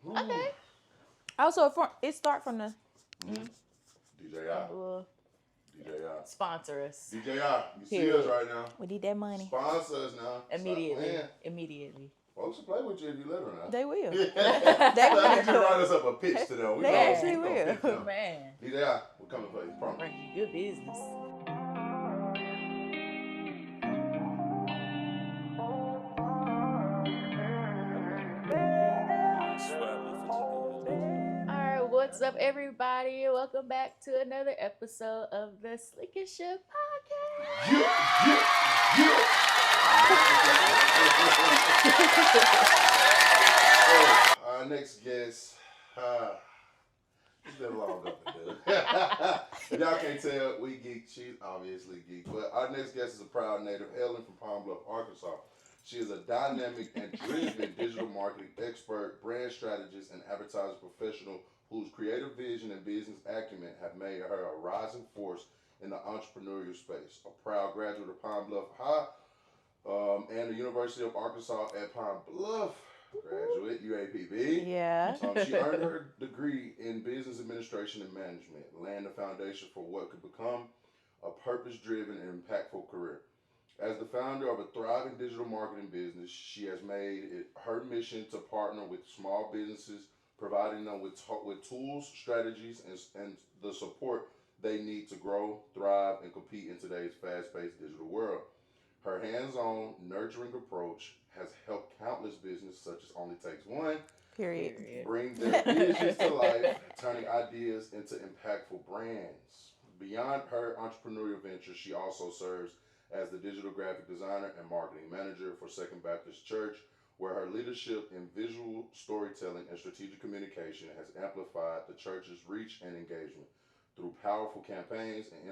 Okay. Also, it start from the DJI. DJI. Sponsor us. DJI, you see us right now. We need that money. Sponsor us now. Immediately. Folks will play with you if you let them now. They will. They will. Just write us up a pitch to them. They actually will. Man. DJI, we're coming for you. Promise. Good business. What's up, everybody? Welcome back to another episode of the Slick and Shug podcast. Our next guest, it's been a long overdue. If y'all can't tell, we geek. She's obviously geek. But our next guest is a proud native hailing from Pine Bluff, Arkansas. She is a dynamic and driven digital marketing expert, brand strategist, and advertising professional whose creative vision and business acumen have made her a rising force in the entrepreneurial space. A proud graduate of Pine Bluff High and the University of Arkansas at Pine Bluff. Graduate, UAPB. Yeah. She earned her degree in business administration and management, laying the foundation for what could become a purpose-driven and impactful career. As the founder of a thriving digital marketing business, she has made it her mission to partner with small businesses, providing them with tools, strategies, and the support they need to grow, thrive, and compete in today's fast-paced digital world. Her hands-on, nurturing approach has helped countless businesses, such as Only Takes One, bring their visions to life, turning ideas into impactful brands. Beyond her entrepreneurial ventures, she also serves as the digital graphic designer and marketing manager for Second Baptist Church, where her leadership in visual storytelling and strategic communication has amplified the church's reach and engagement. Through powerful campaigns and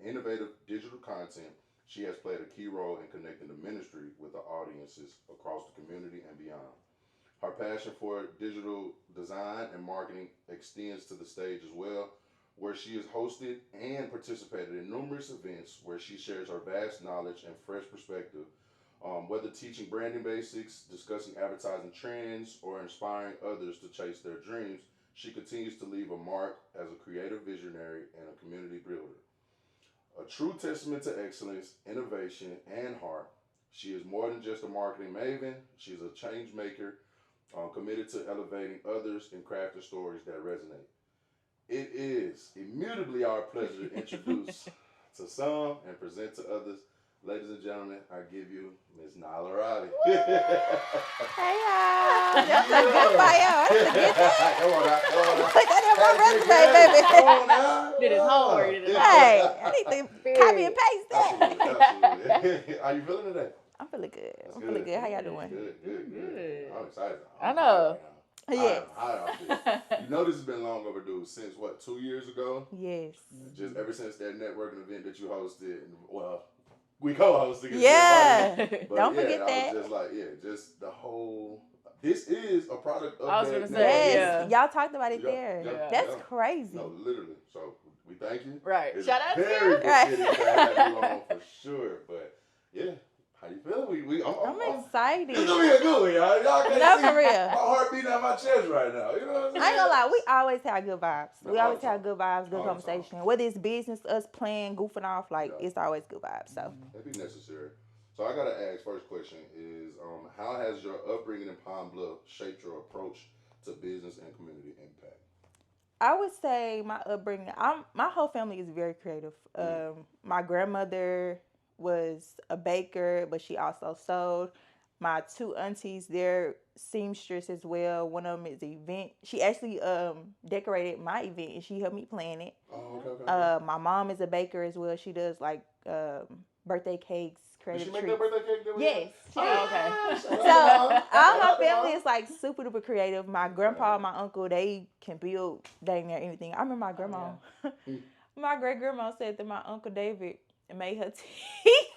innovative digital content, she has played a key role in connecting the ministry with the audiences across the community and beyond. Her passion for digital design and marketing extends to the stage as well, where she has hosted and participated in numerous events where she shares her vast knowledge and fresh perspective. Whether teaching branding basics, discussing advertising trends, or inspiring others to chase their dreams, she continues to leave a mark as a creative visionary and a community builder. A true testament to excellence, innovation, and heart, she is more than just a marketing maven. She's a change maker, committed to elevating others and crafting stories that resonate. It is immutably our pleasure to introduce to some and present to others. Ladies and gentlemen, I give you Miss Nyla Riley. Hey, y'all. That's a good bio. Come on now. Put that in my resume, baby. Come on now. Did his homework. Hey, I need to copy and paste that. Absolutely. How you feeling today? I'm feeling good. I'm feeling good. How y'all doing? Good. I'm excited. I know. Yes. You know this has been long overdue. Since what, 2 years ago? Yes. Just ever since that networking event that you hosted. Well, we co-hosted. Yeah. But Don't forget that. I was just like, just the whole. This is a product of I was that gonna networking. say, Yes. Y'all talked about it there. Yeah. That's crazy. No, literally. So we thank you. Right. It's Shout out to very you. good to have you on for sure. But yeah, how you feeling? I'm excited. It's gonna be a good one, y'all. Y'all can't No, see for real. my heart beating out my chest right now. You know what I'm saying? I ain't gonna lie, we always have good vibes. We All always the time. have good vibes, good All the time. conversation. Whether it's business, us playing, goofing off, like Yeah. it's always good vibes. So That'd be necessary. So I gotta ask. First question is, how has your upbringing in Pine Bluff shaped your approach to business and community impact? I would say my upbringing. My whole family is very creative. My grandmother was a baker, but she also sewed. My two aunties, they're seamstress as well. One of them is an event. She actually decorated my event and she helped me plan it. Oh, okay. My mom is a baker as well. She does like birthday cakes, Did creative she make treats. that birthday cake that we Yes. had? She did. Okay. So all my family is like super duper creative. My grandpa, my uncle, they can build dang near anything. I remember my grandma. My great grandma said that my uncle David made her teeth.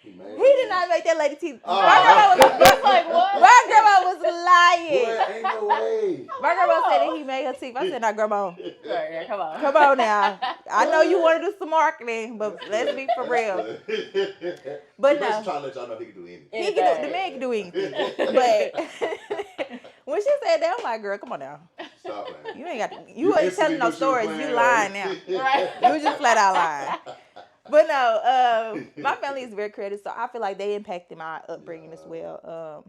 He did not make that lady teeth. My grandma was like, what? My grandma was lying. Boy, ain't no way. My grandma said that he made her teeth. I said, "Now, grandma, Right, come on. come on now. I know you want to do some marketing, but let's be for real." But He no. basically trying to let y'all know he can do anything. He can do, the man can do anything. But When she said that, I'm like, girl, come on now. Stop playing. You ain't got to. You ain't telling no stories. You lying now. Right. You just flat out lying. But no, my family is very creative, so I feel like they impacted my upbringing as well.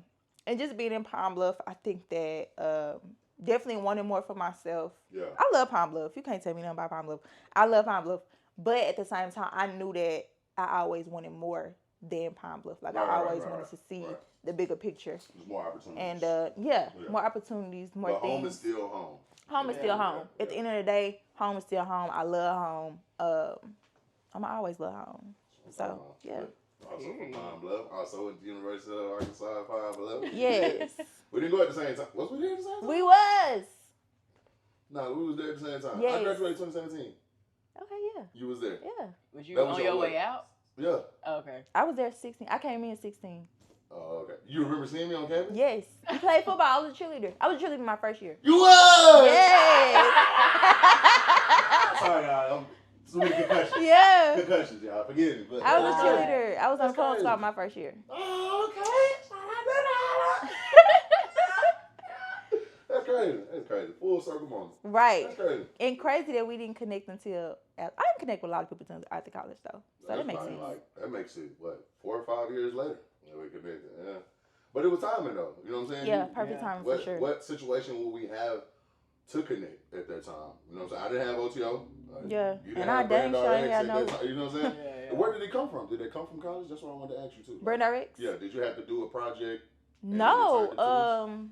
And just being in Palm Bluff, I think that definitely wanted more for myself. Yeah. I love Palm Bluff. You can't tell me nothing about Palm Bluff. I love Palm Bluff. But at the same time, I knew that I always wanted more than Palm Bluff. Like, I always wanted to see the bigger picture. There's more opportunities. And, more opportunities, more but things. home is still home. Home is still home. At the end of the day, home is still home. I love home. I'm always love home. So, yeah. Also from Palm Bluff. Also at the University of Arkansas, Palm Bluff. Yes. We didn't go at the same time. Was we there at the same time? We was. No, we was there at the same time. Yes. I graduated 2017. Okay, yeah. You was there. Yeah. Was you on your way out? Yeah. Oh, okay. I was there 16. I came in 16. Oh, okay. You remember seeing me on campus? Yes. You played football. I was a cheerleader. I was a cheerleader my first year. You was! Yes. Sorry, y'all. I'm so many concussions. Yeah. Concussions, y'all. Forgive me. But I was a cheerleader. I was on the pole squad my first year. Oh, okay. That's crazy. That's crazy. Full circle moment. Right. That's crazy. And crazy that we didn't connect until I didn't connect with a lot of people until after college though. So that makes sense. That makes it, what, 4 or 5 years later? Yeah, we connected. Yeah. But it was timing though. You know what I'm saying? Yeah, perfect timing for sure. What situation would we have to connect at that time? You know what I'm saying? I didn't have OTO. Yeah. You didn't And I have dang sure ain't BRANDRX had at no. that time. You know what I'm saying? Yeah. Where did it come from? Did they come from college? That's what I wanted to ask you too. BRANDRX? Yeah. Did you have to do a project? No.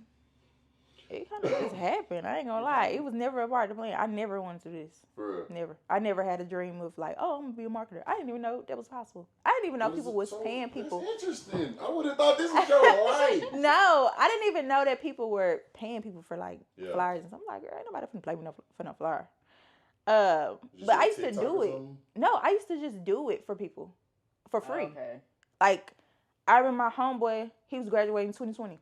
It kind of just happened. I ain't gonna lie. It was never a part of the plan. I never wanted to do this. For real? Never. I never had a dream of like, oh, I'm gonna be a marketer. I didn't even know that was possible. I didn't even know people was paying people. That's interesting. I would have thought this was your life. No, I didn't even know that people were paying people for like flyers and stuff. I'm like, girl, ain't nobody finna play me for no flyer. But I used to do it. No, I used to just do it for people for free. Okay. Like, I remember my homeboy, he was graduating in 2020.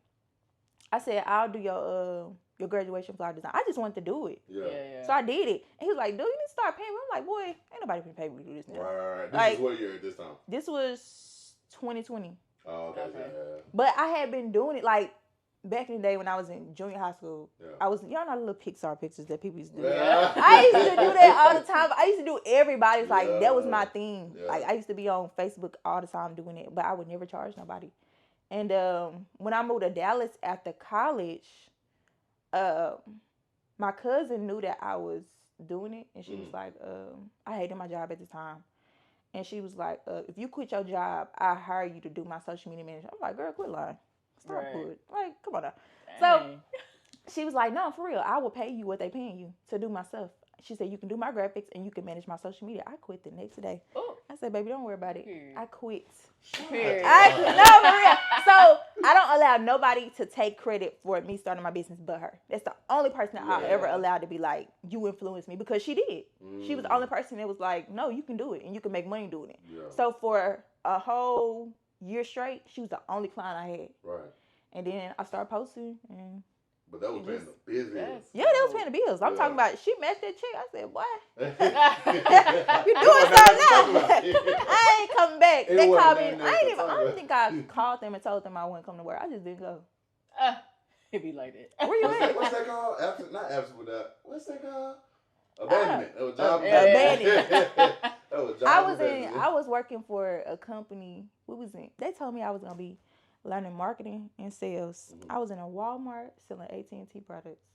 I said, I'll do your graduation flyer design. I just wanted to do it. Yeah. So I did it. And he was like, dude, you need to start paying me. I'm like, boy, ain't nobody finna pay me to do this now. Right. Like, This is what year at this time? This was 2020. Oh, okay. Yeah. But I had been doing it like back in the day when I was in junior high school. Yeah. I was, y'all know the little Pixar pictures that people used to do. Yeah. I used to do that all the time. I used to do everybody's like, that was my thing. Yeah. Like, I used to be on Facebook all the time doing it, but I would never charge nobody. And when I moved to Dallas after college, my cousin knew that I was doing it, and she was like, I hated my job at the time. And she was like, if you quit your job, I hire you to do my social media management. I'm like, girl, quit lying. Stop it. Like, come on now. So she was like, no, for real, I will pay you what they paying you to do my stuff. She said, you can do my graphics and you can manage my social media. I quit the next day. Ooh. I said, baby, don't worry about it. I quit. No, for real. So I don't allow nobody to take credit for me starting my business but her. That's the only person that I'll ever allow to be like, you influenced me, because she did. She was the only person that was like, no, you can do it and you can make money doing it. Yeah. So for a whole year straight, she was the only client I had. Right. And then I started posting and but that was paying the business. Yeah, that was paying the bills. I'm talking about, she matched that check. I said, boy, you doing something now. I ain't coming back. They called me. I don't think I called them and told them I wouldn't come to work. I just didn't go. It'd be like that. Where you at? What's that called? Not absent with that. What's that called? Abandonment. That was job abandonment. I was working for a company. They told me I was gonna be learning marketing and sales. I was in a Walmart selling AT&T products.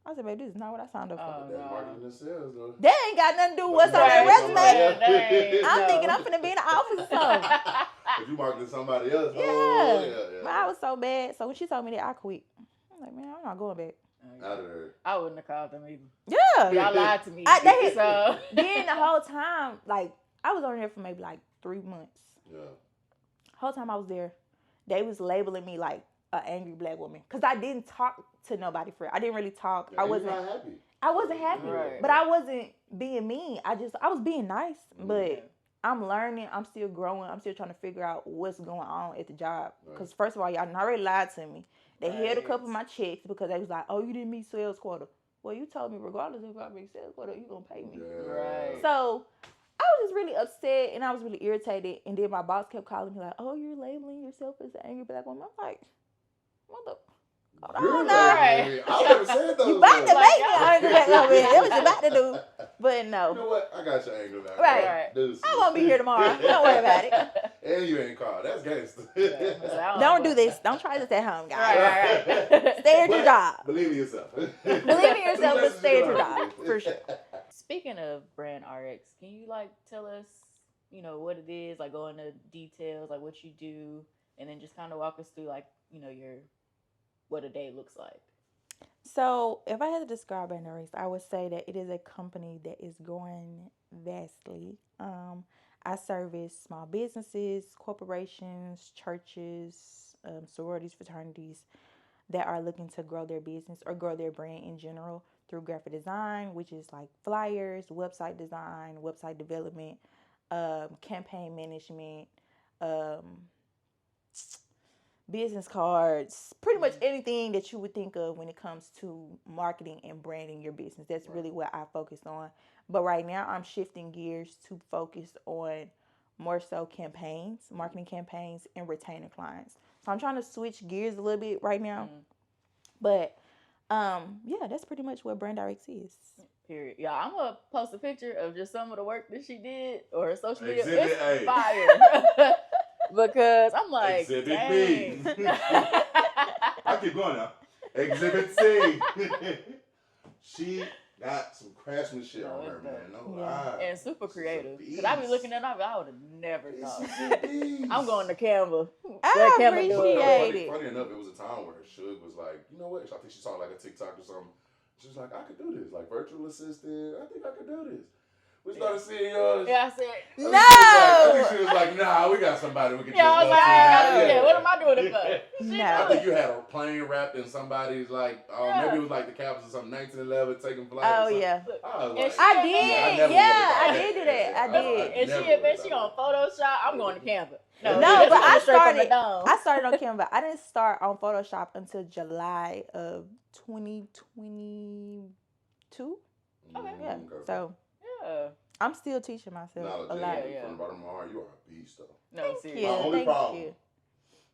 I said, baby, this is not what I signed up for. That marketing and sales, though. That ain't got nothing to do with what's on that resume. I'm thinking I'm finna be in the office or something. If you marketing somebody else, But I was so bad. So when she told me that, I quit. I'm like, man, I'm not going back. Out of there. I wouldn't have called them either. Yeah. Y'all lied to me. So then the whole time, like, I was on there for maybe like 3 months. Yeah. Whole time I was there, they was labeling me like an angry black woman because I didn't talk to nobody for it. I didn't really talk. Yeah, I wasn't happy. I wasn't happy, but I wasn't being mean. I was being nice, but I'm learning. I'm still growing. I'm still trying to figure out what's going on at the job. Because first of all, y'all already lied to me. They held a couple of my checks because they was like, oh, you didn't meet sales quota. Well, you told me regardless if I meet sales quota, you going to pay me. Yeah. Right. So I was just really upset and I was really irritated. And then my boss kept calling me like, oh, you're labeling yourself as an angry black woman. I'm like, mother. Hold on You're now. Right. I never said those You about to words. make me argue back over here. That's what you about to do. But You no. know what? I got your angle now. Right. Right. Deuces. I won't be here tomorrow. Don't worry about it. And you ain't called. That's gangster. Don't do this. Don't try this at home, guys. Right. Stay at your job. Believe in yourself. Believe in yourself, but stay at your job. For sure. Speaking of BRANDRX, can you like tell us, what it is, like go into details, like what you do, and then just kind of walk us through like, what a day looks like. So, if I had to describe BRANDRX, I would say that it is a company that is growing vastly. I service small businesses, corporations, churches, sororities, fraternities that are looking to grow their business or grow their brand in general through graphic design, which is like flyers, website design, website development, campaign management, business cards, pretty much anything that you would think of when it comes to marketing and branding your business. That's really what I focus on. But right now I'm shifting gears to focus on more so campaigns, marketing campaigns, and retaining clients. So I'm trying to switch gears a little bit right now. But yeah, that's pretty much what BRANDRX is. Period. Yeah, I'm gonna post a picture of just some of the work that she did or her social media. Exhibit It's A. fire. Because I'm like, Exhibit dang. B. I keep going now. Exhibit C. She got some craftsmanship on her, man. No lie. And super creative. She's a Because I be beast. looking at them, I would have never She's thought. a beast. I'm going to Canva. I Canva appreciate it. Funny enough, it was a time where Shug was like, you know what? I think she saw like a TikTok or something. She was like, I could do this. Like virtual assistant. I think I could do this. We started seeing yours. Yeah, I said, No! I think she was like, nah, we got somebody we can yeah, I was like, yeah. what am I doing it for? No. I think you had a plane wrapped in somebody's like, maybe it was like the campus or something, 1911, taking flight. Oh, yeah. I was And like, she- I did. I did did do that. I did. And she admits she on Photoshop. I'm going to Canva. No, this but is I straight from the started. dome. I started on Canva. I didn't start on Photoshop until July of 2022. Okay. Yeah. So Yeah. I'm still teaching myself a lot. Yeah. From the bottom of my heart, you are a beast, though. No, Thank seriously. you. My only Thank problem you.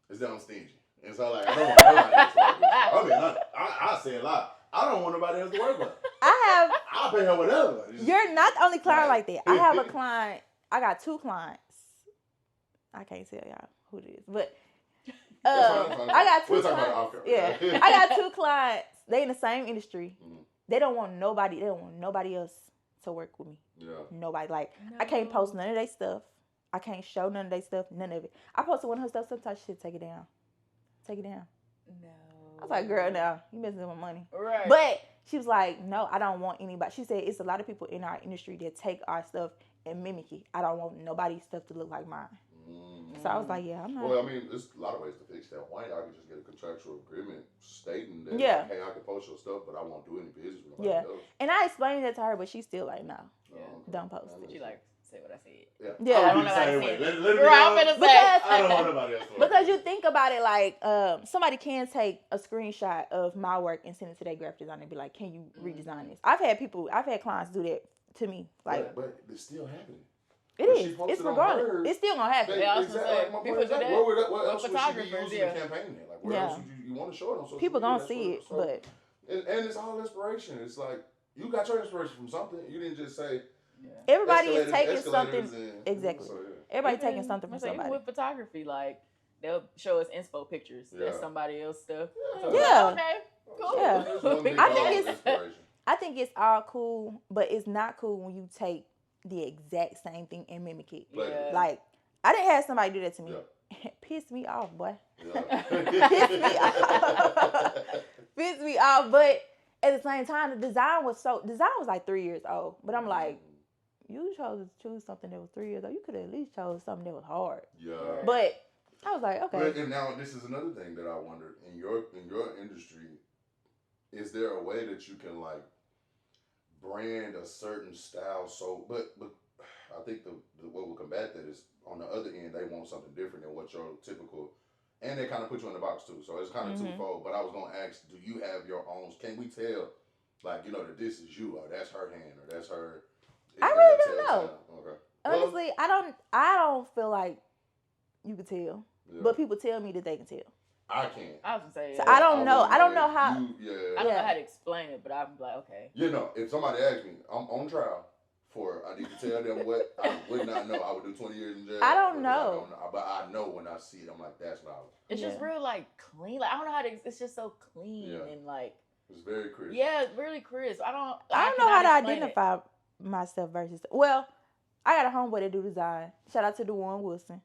is that I'm stingy. And so, like, I don't want nobody else to work with. I mean, I say a lot. I don't want nobody else to work with. I'll pay her whatever. You're not the only client Right. like that. I have a client. I got 2 clients. I can't tell y'all who it is, but That's fine. I got 2 We'll talk about clients. it off camera. Yeah, I got 2 clients. They in the same industry. Mhm. They don't want nobody. They don't want nobody else to work with me. Yeah. Nobody. Like I can't post none of their stuff. I can't show none of their stuff. None of it. I posted one of her stuff. Sometimes she said, "Take it down. Take it down." No. I was like, "Girl, now you messing with my money." Right. But she was like, "No, I don't want anybody." She said, "It's a lot of people in our industry that take our stuff and mimic it. I don't want nobody's stuff to look like mine." So I was like, "Yeah, I'm not." Well, I mean, there's a lot of ways to fix that. Why I could just get a contractual agreement stating that, Yeah. like, hey, I can post your stuff, but I won't do any business with nobody else. And I explained that to her, but she's still like, "No, Yeah. don't post it." She like, say what I said. Yeah. I don't would know be the how to same say way. it. Let me Right, I'm know. finna say. Because I don't want nobody else to work. Because you think about it, like somebody can take a screenshot of my work and send it to their graphic designer and be like, "Can you redesign this?" I've had clients do that to me. Like, but it's still happening. it When she is. posted It's on regardless. hers, It's still gonna happen. Yeah, I was gonna say, like my people point do is, that. what else would she be photographers, using yeah. to campaign that? Like, where Yeah. else would you want to show it on social People media? gonna see it, So- but and it's all inspiration. It's like you got your inspiration from something. You didn't just say everybody is escalators taking something. and- Exactly. so, yeah. Everybody Even- taking something from I say, even somebody. with photography, like they'll show us inspo pictures. That's Yeah. somebody else's stuff. Yeah. So Yeah. Okay. Cool. Yeah. It's one big I ball think of it's- inspiration. I think it's all cool, but it's not cool when you take the exact same thing and mimic it. Yeah. Like, I didn't have somebody do that to me. Yeah. It pissed me off, boy. Yeah. Pissed me off, but at the same time, the design was like 3 years old. But I'm like, you chose to choose something that was 3 years old. You could have at least chose something that was hard. Yeah. But I was like, okay. But, and now this is another thing that I wondered in your industry. Is there a way that you can like brand a certain style? So, but I think the what will combat that is on the other end they want something different than what your typical, and they kind of put you in the box too. So it's kind of twofold. But I was gonna ask, do you have your own? Can we tell, like that this is you or that's her hand or that's her? I really don't know. Okay. Honestly, I don't feel like you could tell. Yeah. But people tell me that they can tell. I can't. I was gonna say, So yeah. I don't know. wouldn't I don't know if how. I don't know how to explain it, but I'm like, okay. You know, if somebody asked me, I'm on trial for, I need to tell them what I would not know. I would do 20 years in jail. I don't because know. I don't know. But I know when I see it, I'm like, that's knowledge. It's just real like clean. Like I don't know how to. It's just so clean and like. It's very crisp. Yeah, it's really crisp. I don't know how to identify myself versus. Well, I got a homeboy that do design. Shout out to DeWan Wilson.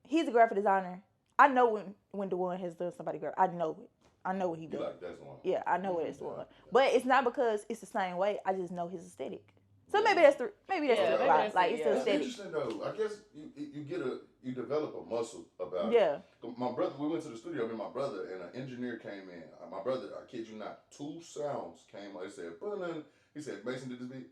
He's a graphic designer. I know when DeWan has done somebody graphic. I know it. I know what he does. Like, that's the one. Yeah, I know what it's one. But it's not because it's the same way. I just know his aesthetic. So maybe that's the why. Like it's the aesthetic. Interesting though. I guess you develop a muscle about it. Yeah. My brother, we went to the studio with my brother, and an engineer came in. My brother, I kid you not, 2 sounds came out. He said, "Brooklyn." He said, "Mason did this beat."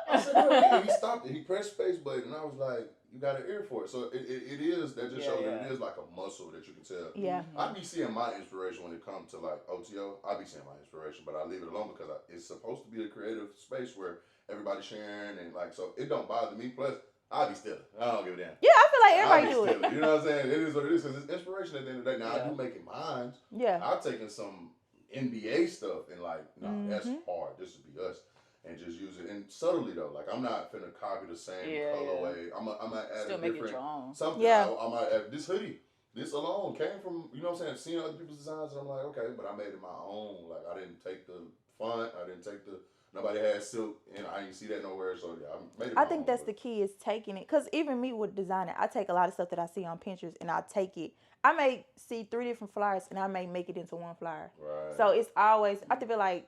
I said, "No." He stopped it. He pressed space button, and I was like, "You got an ear for it." So it is that just shows that it is like a muscle that you can tell. Yeah. I be seeing my inspiration when it comes to like OTO. I be seeing my inspiration, but I leave it alone because it's supposed to be a creative space where everybody's sharing and like, so it don't bother me. Plus, I be stealing. I don't give a damn. Yeah, I feel like everybody do it. You know what I'm saying? It is what it is because it's inspiration at the end of the day. Now I do make it mine. Yeah. I've taken some NBA stuff and like, no, that's hard. This would be us. And just use it, and subtly though, like I'm not finna copy the same colorway. I might add still a make different it your own. something. Yeah. I might add this hoodie. This alone came from, you know what I'm saying, seeing other people's designs, and I'm like, okay, but I made it my own. Like I didn't take the font, I didn't take the. Nobody had silk, and I didn't see that nowhere. So yeah, I made it. I think that's the key is taking it, cause even me with designing, I take a lot of stuff that I see on Pinterest and I take it. I may see 3 different flyers and I may make it into one flyer. Right. So it's always I feel like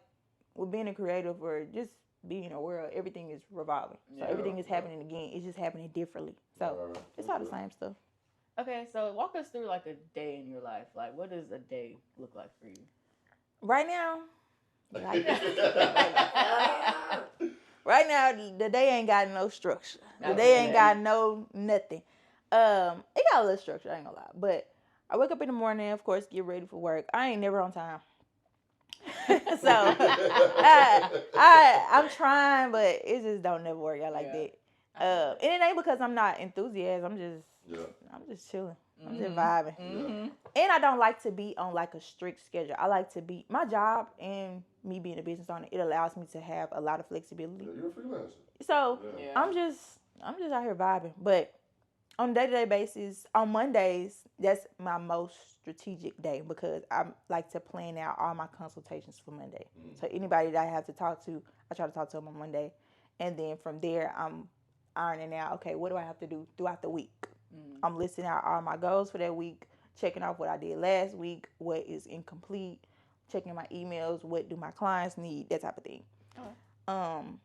with being a creative or just being in a world, everything is revolving. So everything is happening again. It's just happening differently. So it's all the same stuff. Okay, so walk us through like a day in your life. Like, what does a day look like for you? Right now, right now, the day ain't got no structure. The day ain't got no nothing. It got a little structure, I ain't gonna lie. But I wake up in the morning, of course, get ready for work. I ain't never on time. So I'm trying, but it just don't never work out like that. And it ain't because I'm not enthusiastic. I'm just chilling. I'm just vibing. And I don't like to be on like a strict schedule. I like to be my job and me being a business owner. It allows me to have a lot of flexibility. You're a freelancer. So I'm just out here vibing. But on a day-to-day basis, on Mondays, that's my most strategic day because I like to plan out all my consultations for Monday. So anybody that I have to talk to, I try to talk to them on Monday. And then from there, I'm ironing out, okay, what do I have to do throughout the week? I'm listing out all my goals for that week, checking off what I did last week, what is incomplete, checking my emails, what do my clients need, that type of thing. And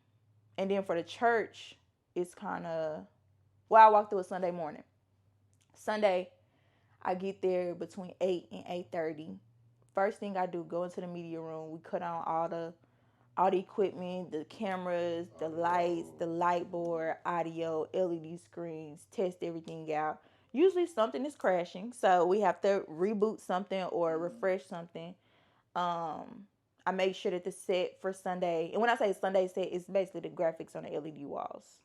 then for the church, it's kind of, I walk through a Sunday morning. Sunday, I get there between 8 and 8:30. First thing I do, go into the media room. We cut on all the equipment, the cameras, the lights, the light board, audio, LED screens, test everything out. Usually something is crashing, so we have to reboot something or refresh something. I make sure that the set for Sunday, and when I say Sunday set, it's basically the graphics on the LED walls.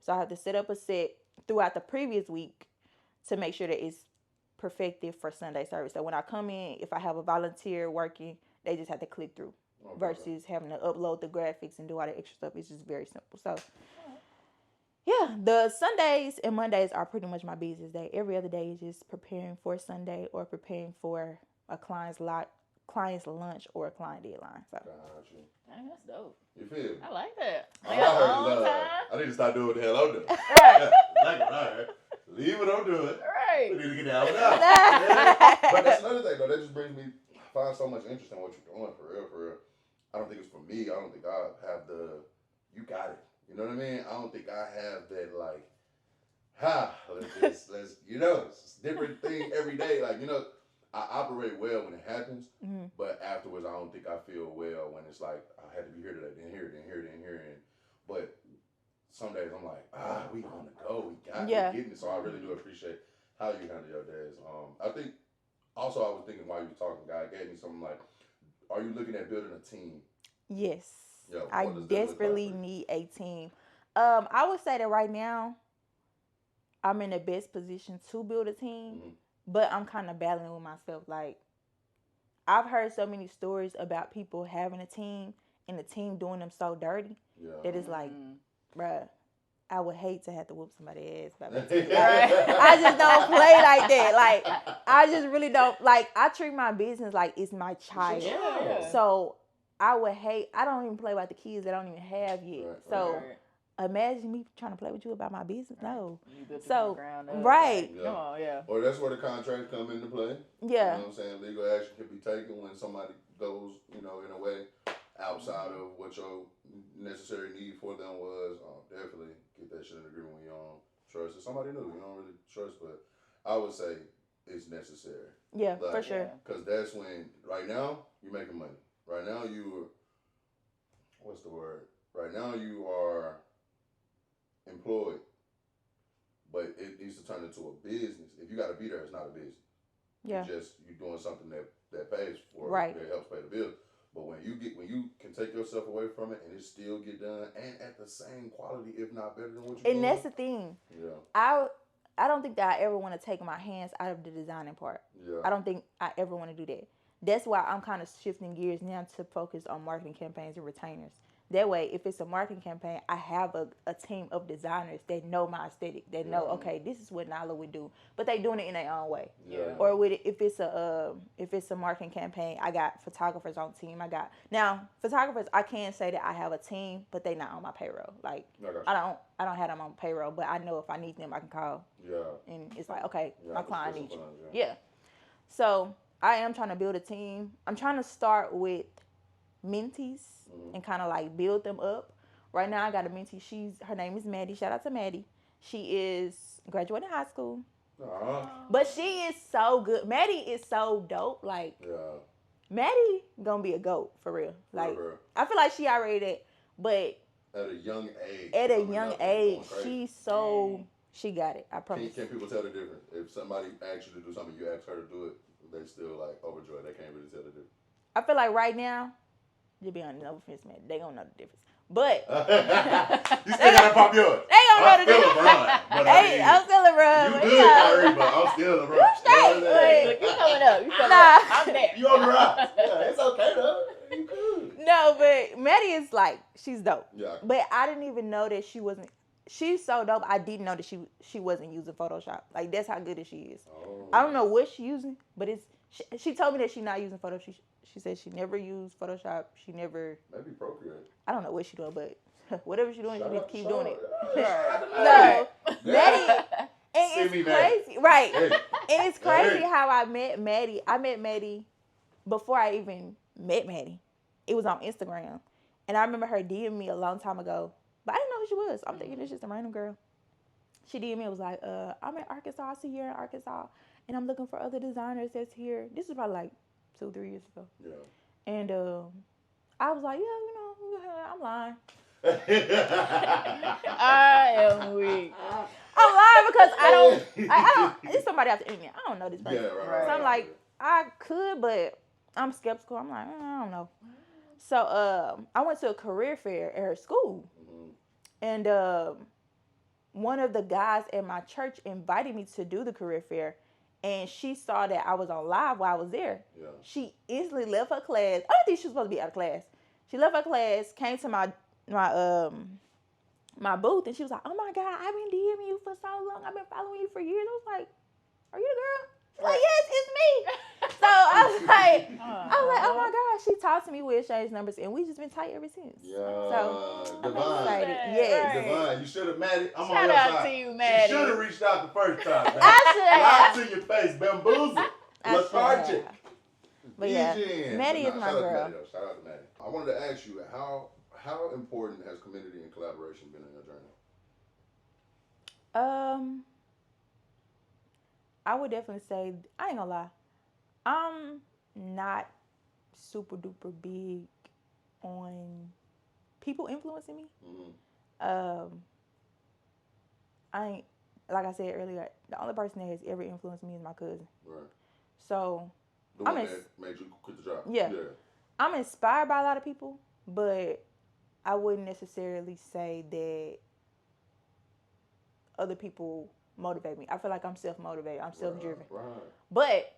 So I have to set up a set throughout the previous week to make sure that it's perfected for Sunday service. So when I come in, if I have a volunteer working, they just have to click through versus having to upload the graphics and do all the extra stuff. It's just very simple. So yeah, the Sundays and Mondays are pretty much my business day. Every other day is just preparing for Sunday or preparing for a client's lunch or a client deadline. So Dang, that's dope. You feel me? I like that. I need to start doing what the hell I'm doing. Right. Like, all right. Leave what I'm doing. Right. We need to get down with that. But that's another thing, though. That just brings me, I find so much interest in what you're doing, for real, for real. I don't think it's for me. I don't think I have you got it. You know what I mean? I don't think I have that, like, let's it's a different thing every day. Like, I operate well when it happens, but afterwards, I don't think I feel well when it's like, I had to be here today, then here. But some days I'm like, we on the go. We got it. Getting it. So I really do appreciate how you handle your days. I think, also I was thinking while you were talking, God gave me something like, are you looking at building a team? Yes. Yeah, I desperately need a team. I would say that right now, I'm in the best position to build a team. but I'm kind of battling with myself. Like, I've heard so many stories about people having a team and the team doing them so dirty Yeah. that it's like, bruh, I would hate to have to whoop somebody's ass by my team. Right. I just don't play like that. Like, I just really don't. Like, I treat my business like it's my child. Yeah. So I would hate. I don't even play about the kids that I don't even have yet. Right, So Right. imagine me trying to play with you about my business. No. You built it from the So ground up. right. Like, come on, yeah. Or that's where the contracts come into play. Yeah. You know what I'm saying? Legal action can be taken when somebody goes, you know, in a way outside of what your necessary need for them was. Definitely get that shit in agreement when you don't trust. It's somebody new you don't really trust, but I would say it's necessary. Yeah, Like, for sure. Because that's when, right now, you're making money. Right now, what's the word? Right now, you are employed, but it needs to turn into a business. If you got to be there, it's not a business. Yeah. You're doing something that pays for right. That helps pay the bills. But when you can take yourself away from it and it still get done and at the same quality, if not better than what you're doing. And that's the thing. Yeah. I don't think that I ever want to take my hands out of the designing part. Yeah. I don't think I ever want to do that. That's why I'm kind of shifting gears now to focus on marketing campaigns and retainers. That way, if it's a marketing campaign, I have a team of designers that know my aesthetic, that know, okay, this is what Nyla would do, but they doing it in their own way. Yeah. Or with it, if it's a marketing campaign, I got photographers on team. Now photographers. I can say that I have a team, but they not on my payroll. Like I don't have them on payroll, but I know if I need them, I can call. Yeah. And it's like, okay, my client needs you. Funds, Yeah. So I am trying to build a team. I'm trying to start with mentees and kind of like build them up. Right now I got a mentee. Her name is Maddie. Shout out to Maddie. She is graduating high school. But she is so good. Maddie is so dope. Like Maddie gonna be a GOAT for real. Like I feel like she already that, but at a young age. She got it. I promise. Can people tell the difference? If somebody asks you to do something, you ask her to do it, they still like overjoyed. They can't really tell the difference. I feel like right now, to be honest, no offense, man, they gonna know the difference. But you still gotta pop yours. They gonna know the difference. I'm still LeBron. You good, Kyrie, but I'm still LeBron. You straight. Look, you coming up. I'm there. You on the rise. Yeah, it's okay though. You good. No, but Maddie is like, she's dope. Yeah. But I didn't even know that she wasn't. She's so dope. I didn't know that she wasn't using Photoshop. Like that's how good that she is. Oh. I don't know what she's using, but she told me that she's not using Photoshop. She said she never used Photoshop. She never. Maybe Procreate. I don't know what she's doing, but whatever she's doing, she needs to keep doing it. So, Maddie, and it's crazy, right? Hey. And it's crazy how I met Maddie. I met Maddie before I even met Maddie. It was on Instagram, and I remember her DM me a long time ago, but I didn't know who she was. I'm thinking it's just a random girl. She DM me. It was like, I'm in Arkansas. I see you're in Arkansas, and I'm looking for other designers that's here. This was probably like 2-3 years ago. Yeah. And I was like, I'm lying. I am weak. I'm lying because I don't. It's somebody off the internet. I don't know this person. Yeah, right. So I'm like, I could, but I'm skeptical. I'm like, I don't know. So I went to a career fair at her school, and one of the guys at my church invited me to do the career fair. And she saw that I was on live while I was there. Yeah. She instantly left her class. I don't think she was supposed to be out of class. She left her class, came to my booth, and she was like, "Oh my God, I've been DMing you for so long. I've been following you for years." I was like, "Are you the girl?" She's like, "Yes, it's me." So I was like, "Oh my God." She talked to me. We exchanged numbers, and we just been tight ever since. Yeah. So Divine. I'm excited. Yes. Right. Divine. You should have, Maddie. I'm Shout on your out side. to you, Maddie. She should have reached out the first time. Man. I should have. Lied to your face, bamboozled, lethargic. But yeah, Maddie is my girl. Shout out to Maddie. I wanted to ask you how important has community and collaboration been in your journey? I would definitely say, I ain't gonna lie, I'm not super duper big on people influencing me. I ain't, like I said earlier, the only person that has ever influenced me is my cousin. Right. So the one that made you quit the job. Yeah. I'm inspired by a lot of people, but I wouldn't necessarily say that other people motivate me. I feel like I'm self-motivated. I'm self-driven. Right. But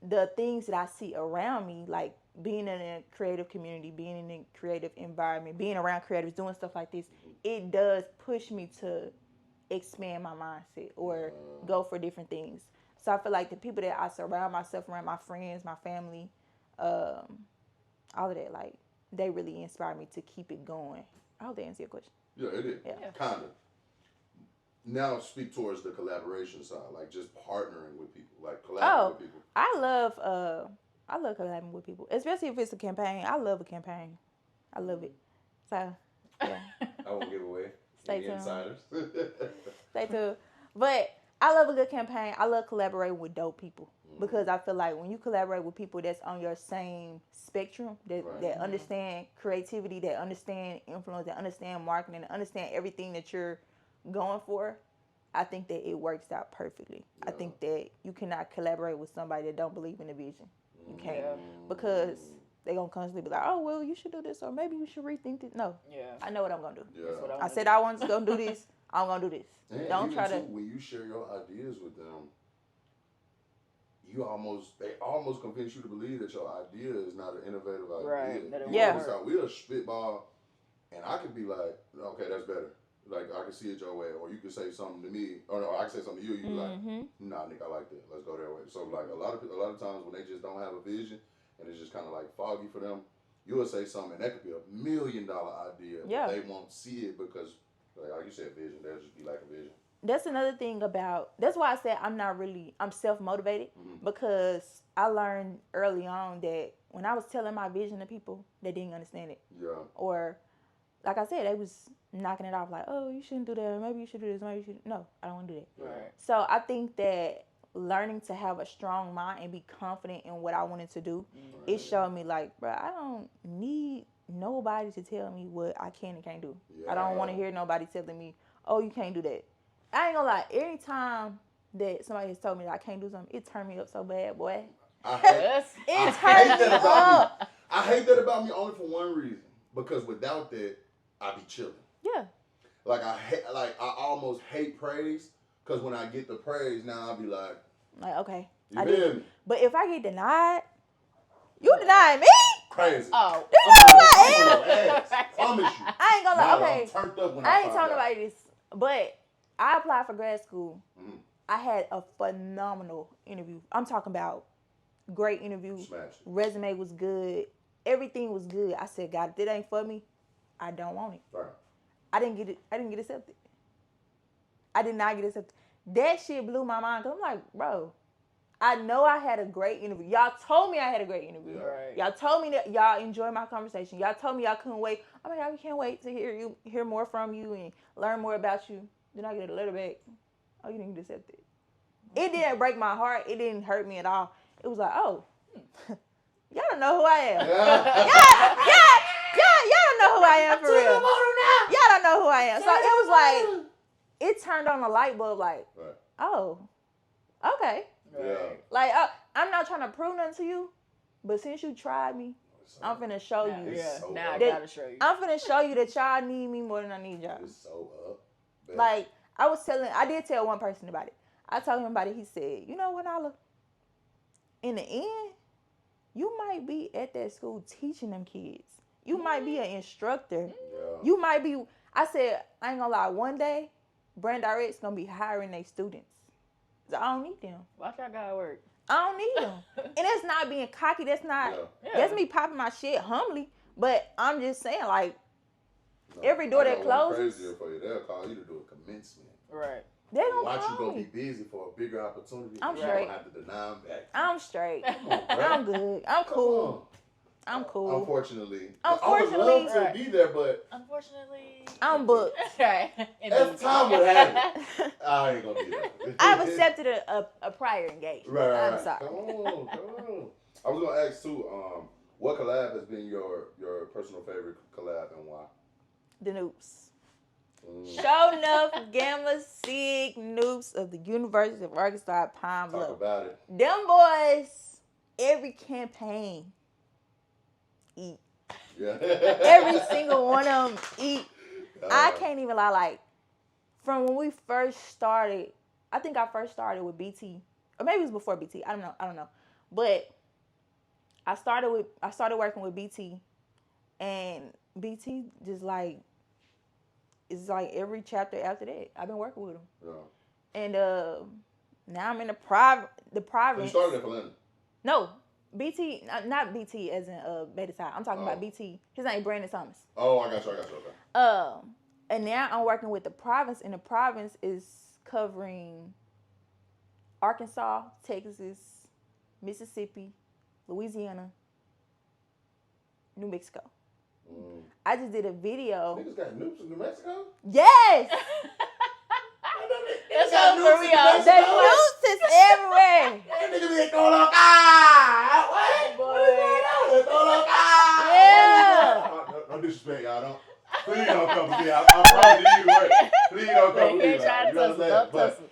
the things that I see around me, like being in a creative community, being in a creative environment, being around creatives, doing stuff like this, it does push me to expand my mindset or go for different things. So I feel like the people that I surround myself around, my friends, my family, all of that, like they really inspire me to keep it going. I hope that answers your question. Yeah, it is. Yeah. Kind of. Now speak towards the collaboration side, like just partnering with people, like collaborating with people. I love collaborating with people, especially if it's a campaign. I love a campaign. I love it. So yeah. I won't give away Stay any tuned. insiders. Stay tuned. But I love a good campaign. I love collaborating with dope people because I feel like when you collaborate with people that's on your same spectrum, that understand creativity, that understand influence, that understand marketing, that understand everything that you're going for, I think that it works out perfectly. I think that you cannot collaborate with somebody that don't believe in the vision. You can't because they're going to constantly be like, oh, well, you should do this or maybe you should rethink it. No. Yeah. I know what I'm going to do. Yeah. I said I was going to do this. I'm going to do this. And don't even try to. Too, when you share your ideas with them, they almost convince you to believe that your idea is not an innovative idea. Right. That it Yeah. We'll spitball, and I could be like, okay, that's better. Like, I can see it your way, or you could say something to me, or no, I can say something to you, you be like, nah, Nick, I like that. Let's go that way. So, like, a lot of times when they just don't have a vision, and it's just kind of like foggy for them, you'll say something, and that could be $1 million idea, but they won't see it because, like you said, vision, they'll just be like a vision. That's another thing that's why I said I'm self-motivated because I learned early on that when I was telling my vision to people, they didn't understand it. Yeah. Or, like I said, they was knocking it off like, oh, you shouldn't do that. Or maybe you should do this. Maybe you should. No, I don't want to do that. Right. So I think that learning to have a strong mind and be confident in what I wanted to do, it showed me like, bro, I don't need nobody to tell me what I can and can't do. Yeah. I don't want to hear nobody telling me, oh, you can't do that. I ain't gonna lie. Anytime that somebody has told me that I can't do something, it turned me up so bad, boy. I hate that about me only for one reason. Because without that, I be chilling. Yeah. Like I almost hate praise. Because when I get the praise, now I'll be like, okay, you feel me? But if I get denied, you denied me. Crazy. Oh, you know who I am. Promise you. I ain't gonna lie. Okay, I'm turned up when I ain't talking about this, but I applied for grad school. I had a phenomenal interview. I'm talking about great interview. Resume was good. Everything was good. I said, God, if it ain't for me, I don't want it. Right. I didn't get it. I didn't get accepted. I did not get accepted. That shit blew my mind. Cause I'm like, bro, I know I had a great interview. Y'all told me I had a great interview. Yeah. Right. Y'all told me that y'all enjoyed my conversation. Y'all told me y'all couldn't wait. Oh my God, we can't wait to hear more from you and learn more about you. Then I get a letter back. Oh, you didn't get accepted. It didn't break my heart. It didn't hurt me at all. It was like, oh, y'all don't know who I am. Y'all don't know who I am for real. Y'all don't know who I am. So it was like, it turned on a light bulb like, oh, okay. Yeah. Like, I'm not trying to prove nothing to you, but since you tried me, I'm finna show you. Yeah, so now I gotta show you. I'm finna show you that y'all need me more than I need y'all. It's so up. Like, I did tell one person about it. I told him about it. He said, you know what, Nyla? In the end, you might be at that school teaching them kids. You might be an instructor. Yeah. You might be, I said, I ain't gonna lie, one day, BRANDRX gonna be hiring their students. I don't need them. Watch how God work. I don't need them. And that's not being cocky. That's not, that's me popping my shit humbly. But I'm just saying, like, every door that closes. Crazier for you. They'll call you to do a commencement. Right. They don't watch call you go me. be busy for a bigger opportunity. I'm You straight. don't have to deny them back. I'm straight. Come on, bro. I'm good. I'm cool. I'm cool. Unfortunately, Unfortunately, I would love to be there, but unfortunately, I'm booked. Right. as time would have it, I ain't gonna be there. I've accepted a prior engagement. Right. I'm sorry. Come on. I was gonna ask too. What collab has been your personal favorite collab and why? The Noops. Show enough Gamma Sig Noops of the University of Arkansas Pine Bluff. Talk about it. Them boys, every campaign, eat. Yeah. Every single one of them eat. I can't even lie. Like, from when we first started, I think I first started with BT, or maybe it was before BT. I don't know. But I started working with BT, and BT just like it's like every chapter after that I've been working with them. Yeah. And now I'm in the So province. you started at Atlanta? No, BT, not BT as in Beta Side. I'm talking about BT. His name Brandon Thomas. Oh, I got you. Okay. And now I'm working with the province, and the province is covering Arkansas, Texas, Mississippi, Louisiana, New Mexico. I just did a video. Niggas got nukes in New Mexico? Yes! That's so for me. The nukes is everywhere. That nigga be throwing up. What? What is going on? Throwing up. Yeah. No disrespect, y'all. Don't. Please don't come to me. I'm proud of you. Right? Please don't come to me. Can't try to tussle. Don't tussle.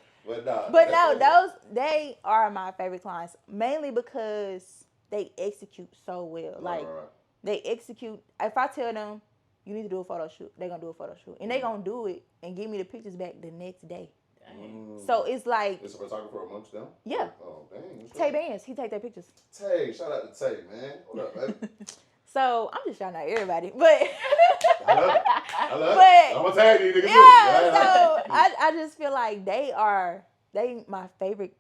But no, they are my favorite clients, mainly because they execute so well. Like, they execute. If I tell them, you need to do a photo shoot, they're going to do a photo shoot. And they're going to do it and give me the pictures back the next day. So it's like... It's a photographer amongst them? Yeah. Oh, dang. Tay Bands, he take their pictures. Tay, shout out to Tay, man. What up, baby? So I'm just shouting out everybody, but... I love it. I'm going to tag you, nigga. Yeah, so I just feel like they my favorite...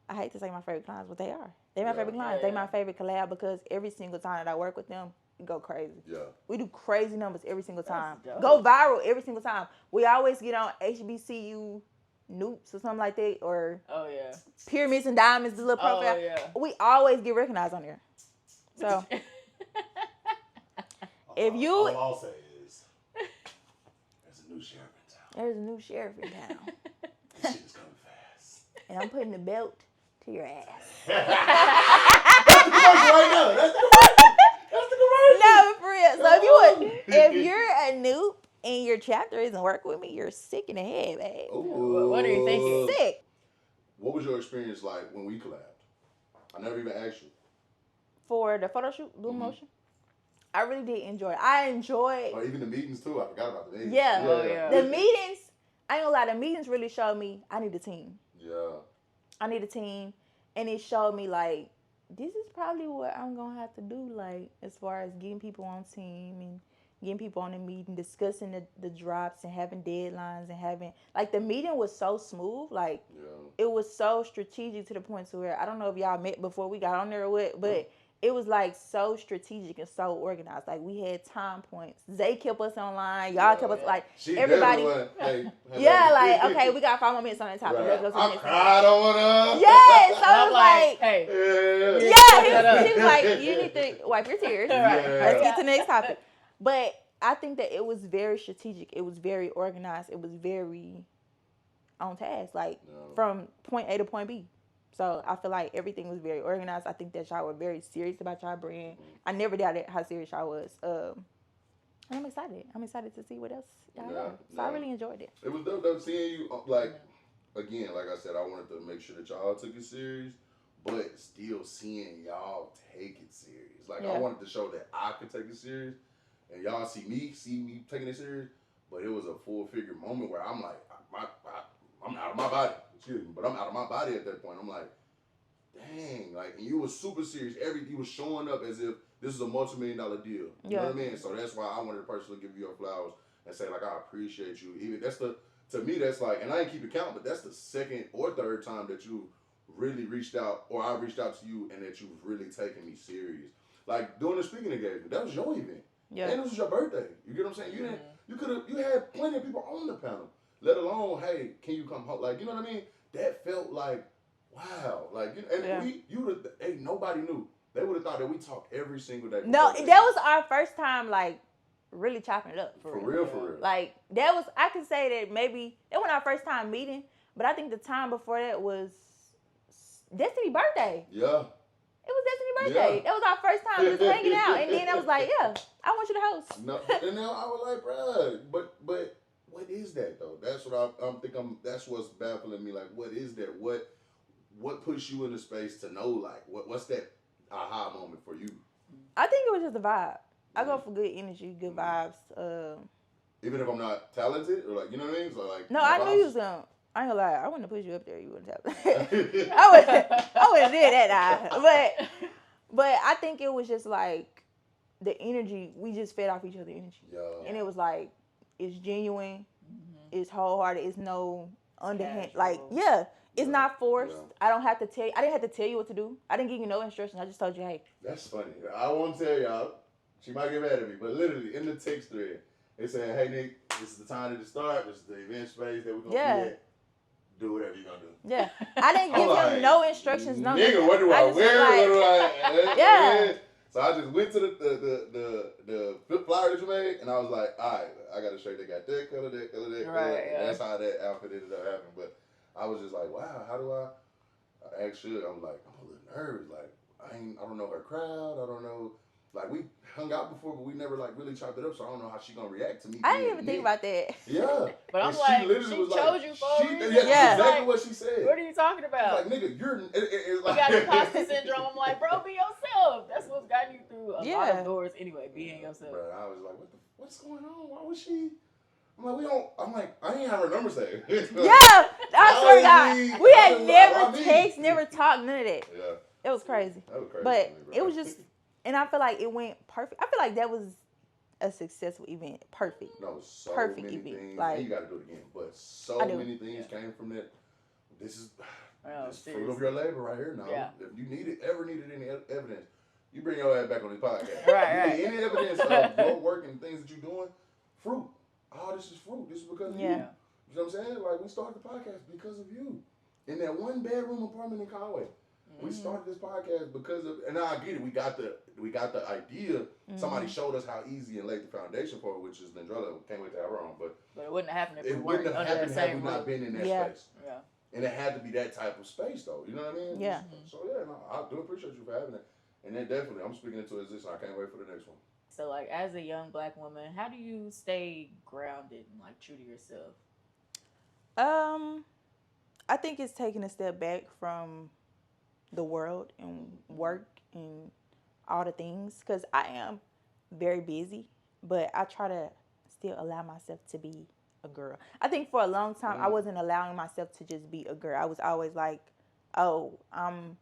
I hate to say my favorite clients, but they are. They my favorite clients. They my favorite collab because every single time that I work with them, it go crazy. Yeah. We do crazy numbers every single time. Dope. Go viral every single time. We always get on HBCU Noops or something like that, or Pyramids and Diamonds, the little profile. Oh, yeah. We always get recognized on there. So if you... All I'll say is, there's a new sheriff in town. There's a new sheriff in town. This shit is coming fast. And I'm putting the belt to your ass. That's the commercial right now. That's the commercial. No, for real. So if you're a noob and your chapter isn't working with me, you're sick in the head, babe. Ooh. What are you thinking? Sick. What was your experience like when we collabed? I never even asked you. For the photo shoot, Blue Motion, I really did enjoy it. I enjoyed... Or even the meetings, too. I forgot about the meetings. Yeah. Oh, yeah. The meetings, I ain't gonna lie, the meetings really showed me I need a team. Yeah. I need a team. And it showed me, like, this is probably what I'm going to have to do, like, as far as getting people on team and getting people on the meeting, discussing the drops and having deadlines and having, like, the meeting was so smooth. Like, it was so strategic to the point to where, I don't know if y'all met before we got on there or what, but it was, like, so strategic and so organized. Like, we had time points. Zay kept us online. Y'all kept us, like, everybody. Like, okay, we got 5 more minutes on that topic. Let's go to the next I don't want to. Yes, I was like, hey. He was like, you need to wipe your tears. Let's get to the next topic. But I think that it was very strategic. It was very organized. It was very on task, like from point A to point B. So I feel like everything was very organized. I think that y'all were very serious about y'all brand. I never doubted how serious y'all was. And I'm excited. I'm excited to see what else y'all have. So I really enjoyed it. It was dope seeing you, like, again, like I said, I wanted to make sure that y'all took it serious, but still seeing y'all take it serious. Like, I wanted to show that I could take it serious, and y'all see me taking it serious, but it was a full-figure moment where I'm like, I'm out of my body. Excuse me, but I'm out of my body at that point. I'm like, dang, like, and you was super serious. You was showing up as if this is a multi-million-dollar deal. You know what I mean? So that's why I wanted to personally give you your flowers and say, like, I appreciate you. Even to me, that's like, and I ain't keep it count, but that's the second or third time that you really reached out, or I reached out to you, and that you've really taken me serious. Like, doing the speaking engagement, that was your event. Yeah. And this was your birthday. You get what I'm saying? You had plenty of people on the panel. Let alone, hey, can you come home? Like, you know what I mean? That felt like, wow. Like, and nobody knew. They would have thought that we talked every single day. No, that was our first time, like, really chopping it up. For real. Like, that was, I could say that maybe, that was our first time meeting, but I think the time before that was Destiny's birthday. Yeah. It was Destiny's birthday. Yeah. That was our first time just hanging out. And then I was like, yeah, I want you to host. No, and now I was like, bruh, but what is that though? That's what that's what's baffling me. Like, what is that? What puts you in the space to know, like, what's that aha moment for you? I think it was just the vibe. I go for good energy, good vibes. Even if I'm not talented, or like, you know what I mean? So like, no, I knew you was gonna I ain't gonna lie, I wouldn't have pushed you up there. You wouldn't have. I wouldn't did that now. But I think it was just like the energy. We just fed off each other's energy, and it was like it's genuine, it's wholehearted. It's no underhand. Like it's not forced. I don't have to tell you. I didn't have to tell you what to do. I didn't give you no instructions. I just told you, hey. That's funny. I won't tell y'all. She might get mad at me, but literally in the text thread, they said, "Hey Nick, this is the time to start. This is the event space that we're gonna be at. Do whatever you're gonna do." Yeah, I didn't give him no instructions. No, nigga, what do I wear? What do I? Yeah. So I just went to the flyer that you made, and I was like, all right, I got a shirt that got that color, that color, that color. And that's how that outfit ended up happening. But I was just like, wow, how do I ask Shug? I'm like, I'm a little nervous. Like, I don't know her crowd. I don't know. Like, we hung out before, but we never, like, really chopped it up, so I don't know how she gonna react to me. I didn't even think about that. Yeah. But I'm like, she chose you for a reason. Yeah, exactly what she said. What are you talking about? Like, nigga, you're... You got imposter syndrome. I'm like, bro, be yourself. That's what's gotten you through a lot of doors anyway, being yourself. Bro, I was like, what's going on? Why was she... I'm like, I ain't have her number saved. Yeah, I swear to God. We had never text, never talked, none of that. Yeah. It was crazy. That was crazy. But it was just... And I feel like it went perfect. I feel like that was a successful event. Perfect. No, so perfect many event. things. Like, and you got to do it again. But so many things came from that. This is fruit of your labor right here now. Yeah. If you ever needed any evidence, you bring your ass back on this podcast. Right. Any evidence of your work and things that you're doing, fruit. Oh, this is fruit. This is because of you. You know what I'm saying? Like, we started the podcast because of you. In that one bedroom apartment in Conway. We started this podcast because of, and now I get it. We got the idea. Somebody showed us how easy and laid the foundation for it, which is Nyla. Can't wait to have her on, but it wouldn't have happened if it wouldn't have happened had we not been in that space. Yeah. And it had to be that type of space, though. You know what I mean? Yeah. So yeah, no, I do appreciate you for having it, and then definitely I'm speaking into existence. I can't wait for the next one. So, like, as a young Black woman, how do you stay grounded and like true to yourself? I think it's taking a step back from the world and work and all the things, because I am very busy, but I try to still allow myself to be a girl. I think for a long time I wasn't allowing myself to just be a girl. I was always like, oh, I'm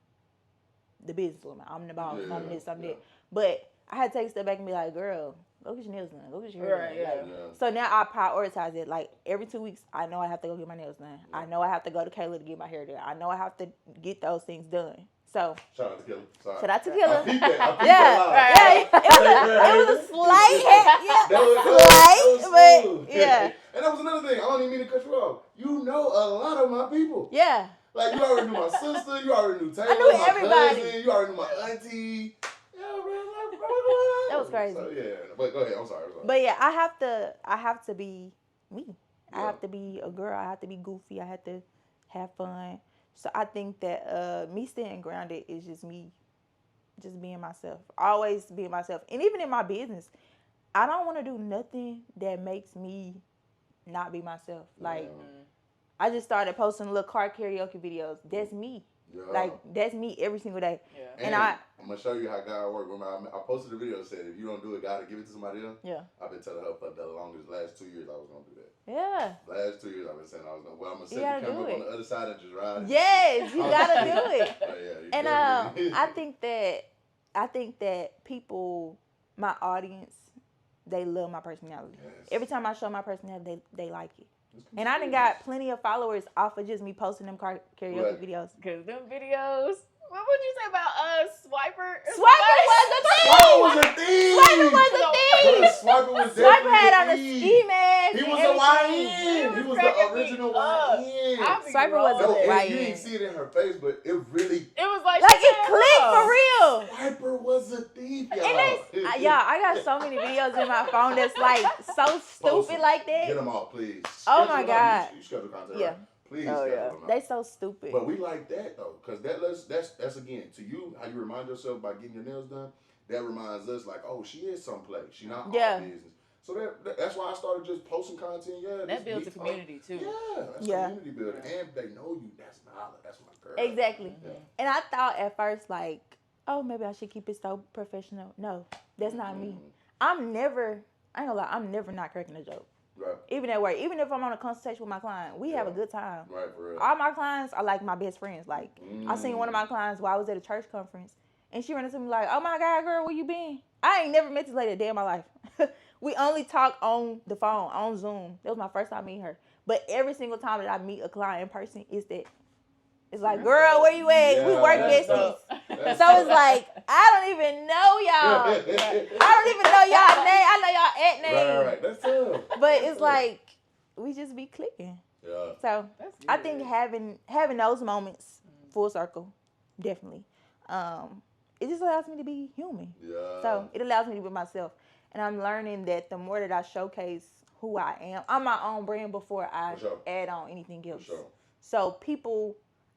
the businesswoman, I'm the boss, I'm this, I'm that. But I had to take a step back and be like, girl, go get your nails done, go get your hair done. So now I prioritize it. Like, every 2 weeks, I know I have to go get my nails done. I know I have to go to Kayla to get my hair done. I know I have to get those things done. So shout out to Kayla. Sorry. Shout out to Kayla. I peeped that. It was a slight but yeah. And that was another thing. I don't even mean to cut you off. You know a lot of my people. Yeah. Like, you already knew my sister. You already knew Taylor. I knew my everybody. Cousin, you already knew my auntie. That was crazy. So, yeah, but go ahead. I'm sorry. But yeah, I have to be me. I have to be a girl. I have to be goofy. I have to have fun. So I think that me staying grounded is just me, just being myself. Always being myself. And even in my business, I don't want to do nothing that makes me not be myself. Like, I just started posting little car karaoke videos. That's me. Yeah. Like, that's me every single day. Yeah. And I'm going to show you how God works. Remember, I posted a video that said, if you don't do it, God will give it to somebody else. Yeah. I've been telling her for the longest, last 2 years, I was going to do that. Yeah. Last 2 years, I've been saying I was going to. Well, I'm going to set the camera up on the other side and just ride it. Yes, you got to do it. Yeah, and I think that people, my audience, they love my personality. Yes. Every time I show my personality, they like it. And I done got plenty of followers off of just me posting them karaoke videos. Because them videos, what would you say about Swiper? Swiper was a thing! Swiper had on a ski mask. He was a YN. He was the original YN. Swiper was a YN. You didn't see it in her face, but it really... It was like it clicked for real. Swiper was a thief, y'all. I got so many videos in my phone that's like so stupid like that. Get them all, please. Oh my God. You schedule content, yeah. Right? Please schedule them out. They so stupid. But we like that though, because that's again, to you, how you remind yourself by getting your nails done, that reminds us like, oh, she is someplace. She not all business. So that's why I started just posting content. Yeah, that builds a community too. Yeah, that's community building, and they know you. That's Nyla. That's my girl. Exactly. Yeah. And I thought at first like, oh, maybe I should keep it so professional. No, that's not me. I ain't gonna lie, I'm never not cracking a joke. Right. Even at work, even if I'm on a consultation with my client, we have a good time. Right, for real. All my clients are like my best friends. Like, I seen one of my clients while I was at a church conference, and she ran into me like, "Oh my God, girl, where you been?" I ain't never met this lady a day in my life. We only talk on the phone, on Zoom. That was my first time meeting her. But every single time that I meet a client in person, it's like, girl, where you at? We work besties. So it's like, I don't even know y'all. I don't even know y'all name. I know y'all at name. Right. That's tough. But it's like, we just be clicking. Yeah. So I think having those moments full circle, definitely. It just allows me to be human. Yeah. So it allows me to be myself. And I'm learning that the more that I showcase who I am, I'm my own brand before I add on anything else. For sure. So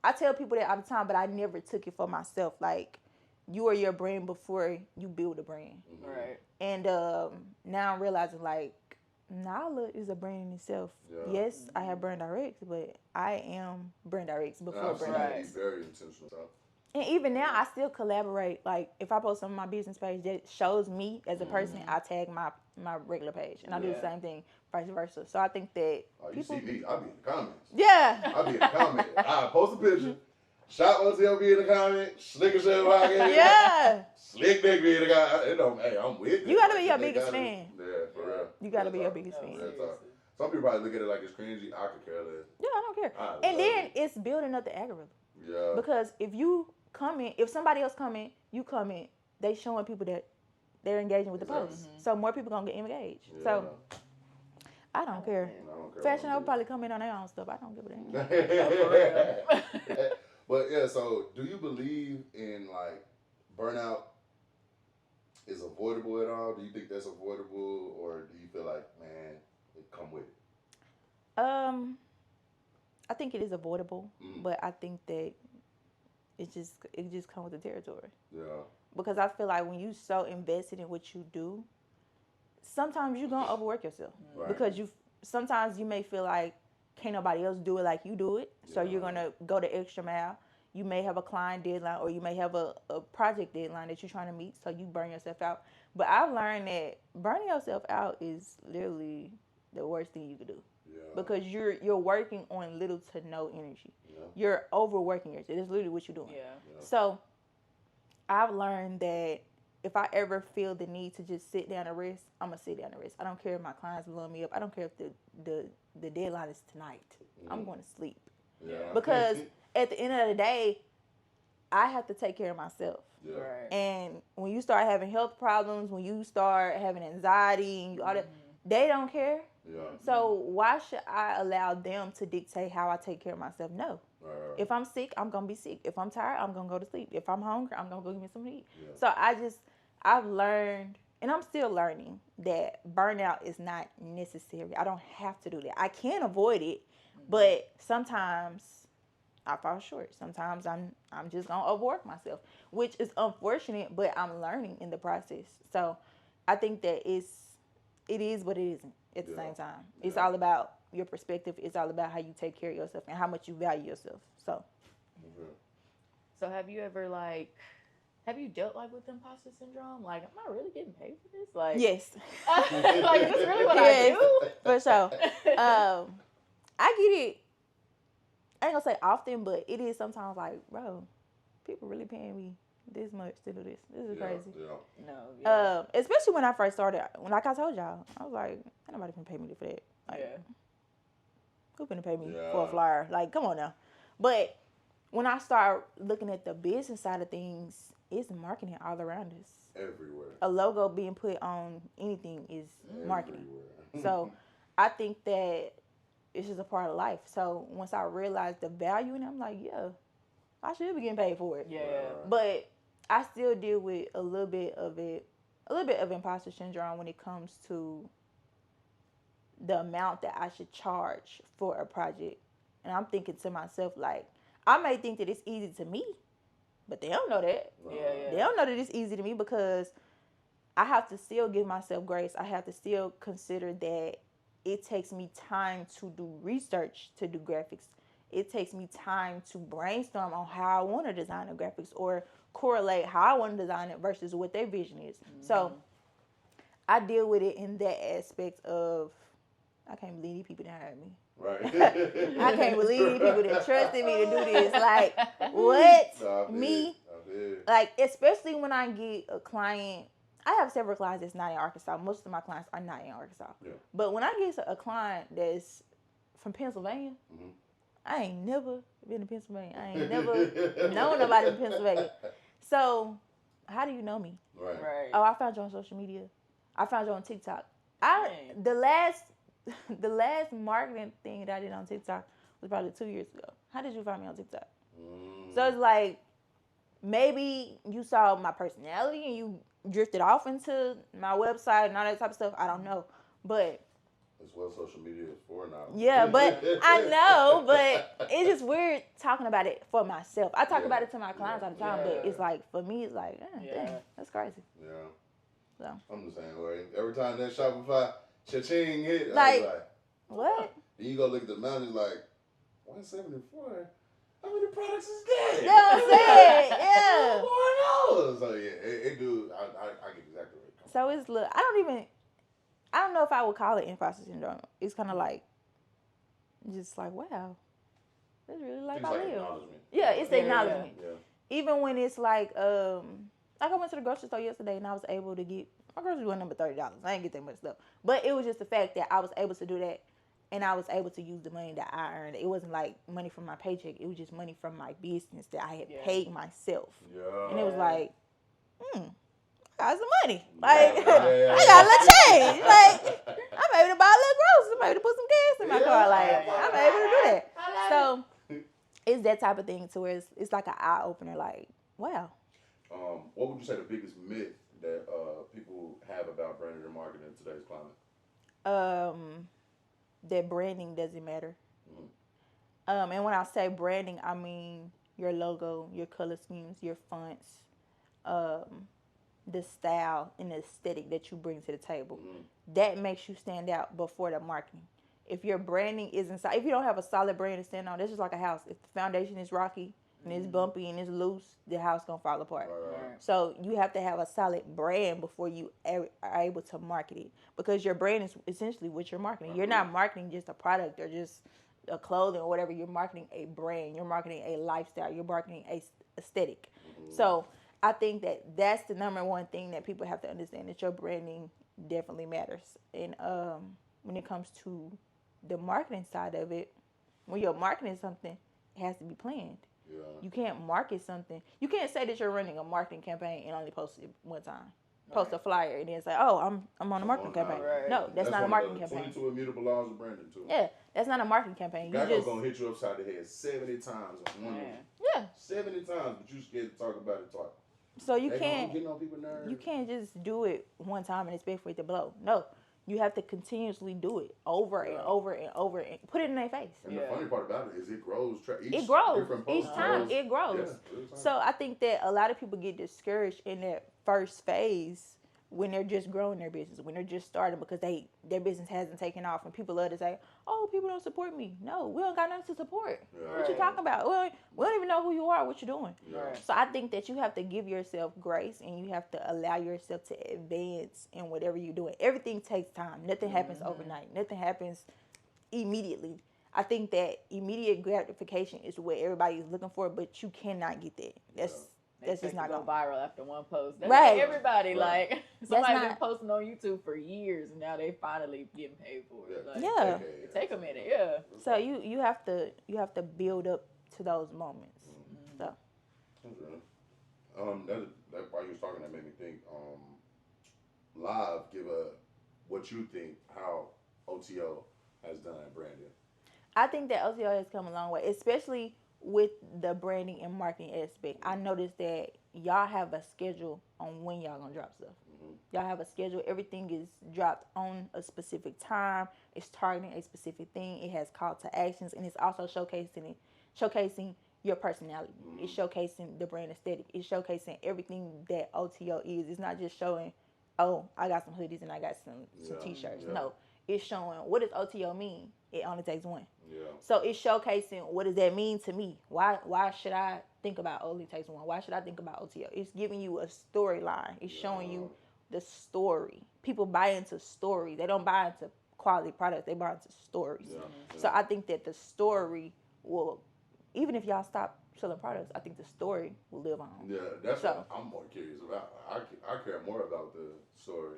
I tell people that all the time, but I never took it for myself. Like, you are your brand before you build a brand. Right. And now I'm realizing, like, Nyla is a brand in itself. Yeah. Yes, I have BRANDRX, but I am BRANDRX before BRANDRX. Very intentional. And even now, I still collaborate. Like, if I post on my business page that shows me as a person, I tag my regular page. And I do the same thing, vice versa. So I think that you see me, I be in the comments. Yeah. I be in the comments. I post a picture. Shop Hotel be in the comments. Slick and Shell podcast. Yeah. Slick Dick be in the comments. Hey, I'm with it. You gotta be your biggest fan. Yeah, for real. You gotta be your biggest fan. Some people probably look at it like it's cringy. I could care less. Yeah, I don't care. And then it's building up the algorithm. Yeah. Because if you comment, if somebody else comment, you comment, they showing people that they're engaging with the post. So more people gonna get engaged. Yeah. So I don't care. Fashion Nova probably comment on their own stuff. I don't give a damn. But yeah, so do you believe in like burnout is avoidable at all? Do you think that's avoidable, or do you feel like, man, it come with it? I think it is avoidable, but I think that it just comes with the territory. Yeah. Because I feel like when you so invested in what you do, sometimes you're gonna overwork yourself. Right. Because sometimes you may feel like can't nobody else do it like you do it. So you're gonna go the extra mile. You may have a client deadline, or you may have a project deadline that you're trying to meet, so you burn yourself out. But I've learned that burning yourself out is literally the worst thing you could do. Yeah. Because you're working on little to no energy. Yeah. You're overworking yourself. That's literally what you're doing. Yeah. So I've learned that if I ever feel the need to just sit down and rest, I'm gonna sit down and rest. I don't care if my clients blowing me up. I don't care if the deadline is tonight. I'm going to sleep. Yeah. Because at the end of the day, I have to take care of myself. Yeah. Right. And when you start having health problems, when you start having anxiety and all that, they don't care. Yeah. So why should I allow them to dictate how I take care of myself? No. Right. If I'm sick, I'm going to be sick. If I'm tired, I'm going to go to sleep. If I'm hungry, I'm going to go give me something to eat. Yeah. So I've learned, and I'm still learning, that burnout is not necessary. I don't have to do that. I can avoid it, but sometimes I fall short. Sometimes I'm just going to overwork myself, which is unfortunate, but I'm learning in the process. So I think that it is what it isn't at the same time. Yeah. It's all about your perspective. It's all about how you take care of yourself and how much you value yourself. So, have you ever dealt with imposter syndrome? Like, am I really getting paid for this? Like, yes. Like, is this really what I do? For sure. I get it. I ain't gonna say often, but it is sometimes like, bro, people really paying me this much to do this. This is crazy. Yeah. No. Yeah. Especially when I first started. Like I told y'all, I was like, ain't nobody finna pay me for that. Like, who finna pay me for a flyer? Like, come on now. But when I start looking at the business side of things, it's marketing all around us. Everywhere. A logo being put on anything is marketing. So I think that it's just a part of life. So once I realized the value in it, I'm like, yeah, I should be getting paid for it. Yeah. But I still deal with a little bit of imposter syndrome when it comes to the amount that I should charge for a project. And I'm thinking to myself, like, I may think that it's easy to me, but they don't know that. Yeah. They don't know that it's easy to me because I have to still give myself grace. I have to still consider that it takes me time to do research to do graphics. It takes me time to brainstorm on how I want to design the graphics or correlate how I want to design it versus what their vision is. So I deal with it in that aspect of I can't believe these people that hired me. Right. I can't believe these people that trusted me to do this. Like, what? Nah, Me? I feel. Like, especially when I get a client. I have several clients that's not in Arkansas. Most of my clients are not in Arkansas. Yeah. But when I get a client that's from Pennsylvania, I ain't never been to Pennsylvania. I ain't never known nobody in Pennsylvania. So, how do you know me? Right. Oh, I found you on social media. I found you on TikTok. Dang. The last marketing thing that I did on TikTok was probably 2 years ago. How did you find me on TikTok? So it's like, maybe you saw my personality and you drifted off into my website and all that type of stuff. I don't know. But that's what social media is for now. yeah, but I know, but it's just weird talking about it for myself. I talk about it to my clients all the time, but it's like, for me, it's like, dang, that's crazy. Yeah. So I'm the same way. Every time that Shopify cha-ching hit, like, I was like, what? Then you go look at the amount, it's like, 174? How many products is that? You know what I'm saying? Yeah. What's going on? So yeah, it do. I get exactly where it comes So it's, look, I don't know if I would call it imposter syndrome. It's kind of like, just like, wow, that's really like I live. Acknowledgement. Yeah, it's the acknowledgement. Yeah. Even when it's like I went to the grocery store yesterday and I was able to get, my groceries went number $30. I didn't get that much stuff. But it was just the fact that I was able to do that and I was able to use the money that I earned. It wasn't like money from my paycheck. It was just money from my business that I had paid myself. Yeah. And it was like, I got some money. Like, I got a little change. Like, I'm able to buy a little groceries. I'm able to put some gas in my car. Like, I'm able to do that. So it's that type of thing to where it's like an eye opener. Like, wow. What would you say the biggest myth that people have about branding and marketing in today's climate? That branding doesn't matter. And when I say branding, I mean your logo, your color schemes, your fonts, the style and the aesthetic that you bring to the table. That makes you stand out before the marketing. If your branding isn't, if you don't have a solid brand to stand on, that's just like a house. If the foundation is rocky and it's bumpy and it's loose, the house gonna fall apart. Right. So you have to have a solid brand before you are able to market it, because your brand is essentially what you're marketing. You're not marketing just a product or just a clothing or whatever. You're marketing a brand. You're marketing a lifestyle. You're marketing a aesthetic. So I think that that's the number one thing that people have to understand, that your branding definitely matters. And when it comes to the marketing side of it, when you're marketing something, it has to be planned. Yeah. You can't market something. You can't say that you're running a marketing campaign and only post it one time. Post a flyer and then say, "Oh, I'm on a marketing campaign." Right. No, that's not a marketing campaign. 22 immutable laws of branding too. Yeah, that's not a marketing campaign. Geico's gonna hit you upside the head 70 times on one. Yeah. 70 times, but you scared to talk about it twice. So you can't. Getting on people's nerves. You can't just do it one time and expect for it to blow. No. You have to continuously do it over and over and over and put it in their face. And the funny part about it is it grows. It grows. Each time it grows. Yeah, so I think that a lot of people get discouraged in that first phase when they're just growing their business, when they're just starting, because their business hasn't taken off, and people love to say, "Oh, people don't support me." No, we don't got nothing to support. Yeah. What you talking about? We don't even know who you are, what you're doing. Yeah. So I think that you have to give yourself grace, and you have to allow yourself to advance in whatever you're doing. Everything takes time. Nothing happens overnight. Nothing happens immediately. I think that immediate gratification is what everybody is looking for, but you cannot get that. That's just not go going viral after one post. That's right. Like everybody, like somebody's been posting on YouTube for years, and now they finally getting paid for it. Like, it take a minute, So you have to build up to those moments. So. That while you was talking, that made me think. Live, give what you think how OTO has done at branding. I think that OTO has come a long way, especially with the branding and marketing aspect. I noticed that y'all have a schedule on when y'all gonna drop stuff. Y'all have a schedule. Everything is dropped on a specific time. It's targeting a specific thing. It has call to actions, and it's also showcasing your personality. It's showcasing the brand aesthetic. It's showcasing everything that OTO is. It's not just showing, oh, I got some hoodies and I got some t-shirts. Yeah. No, it's showing, what does OTO mean? It only takes one. Yeah. So it's showcasing, what does that mean to me? Why should I think about only takes one? Why should I think about OTO? It's giving you a storyline. It's showing you the story. People buy into stories. They don't buy into quality products. They buy into stories. Yeah. So I think that the story will, even if y'all stop selling products, I think the story will live on. Yeah, that's what I'm more curious about. I care more about the story.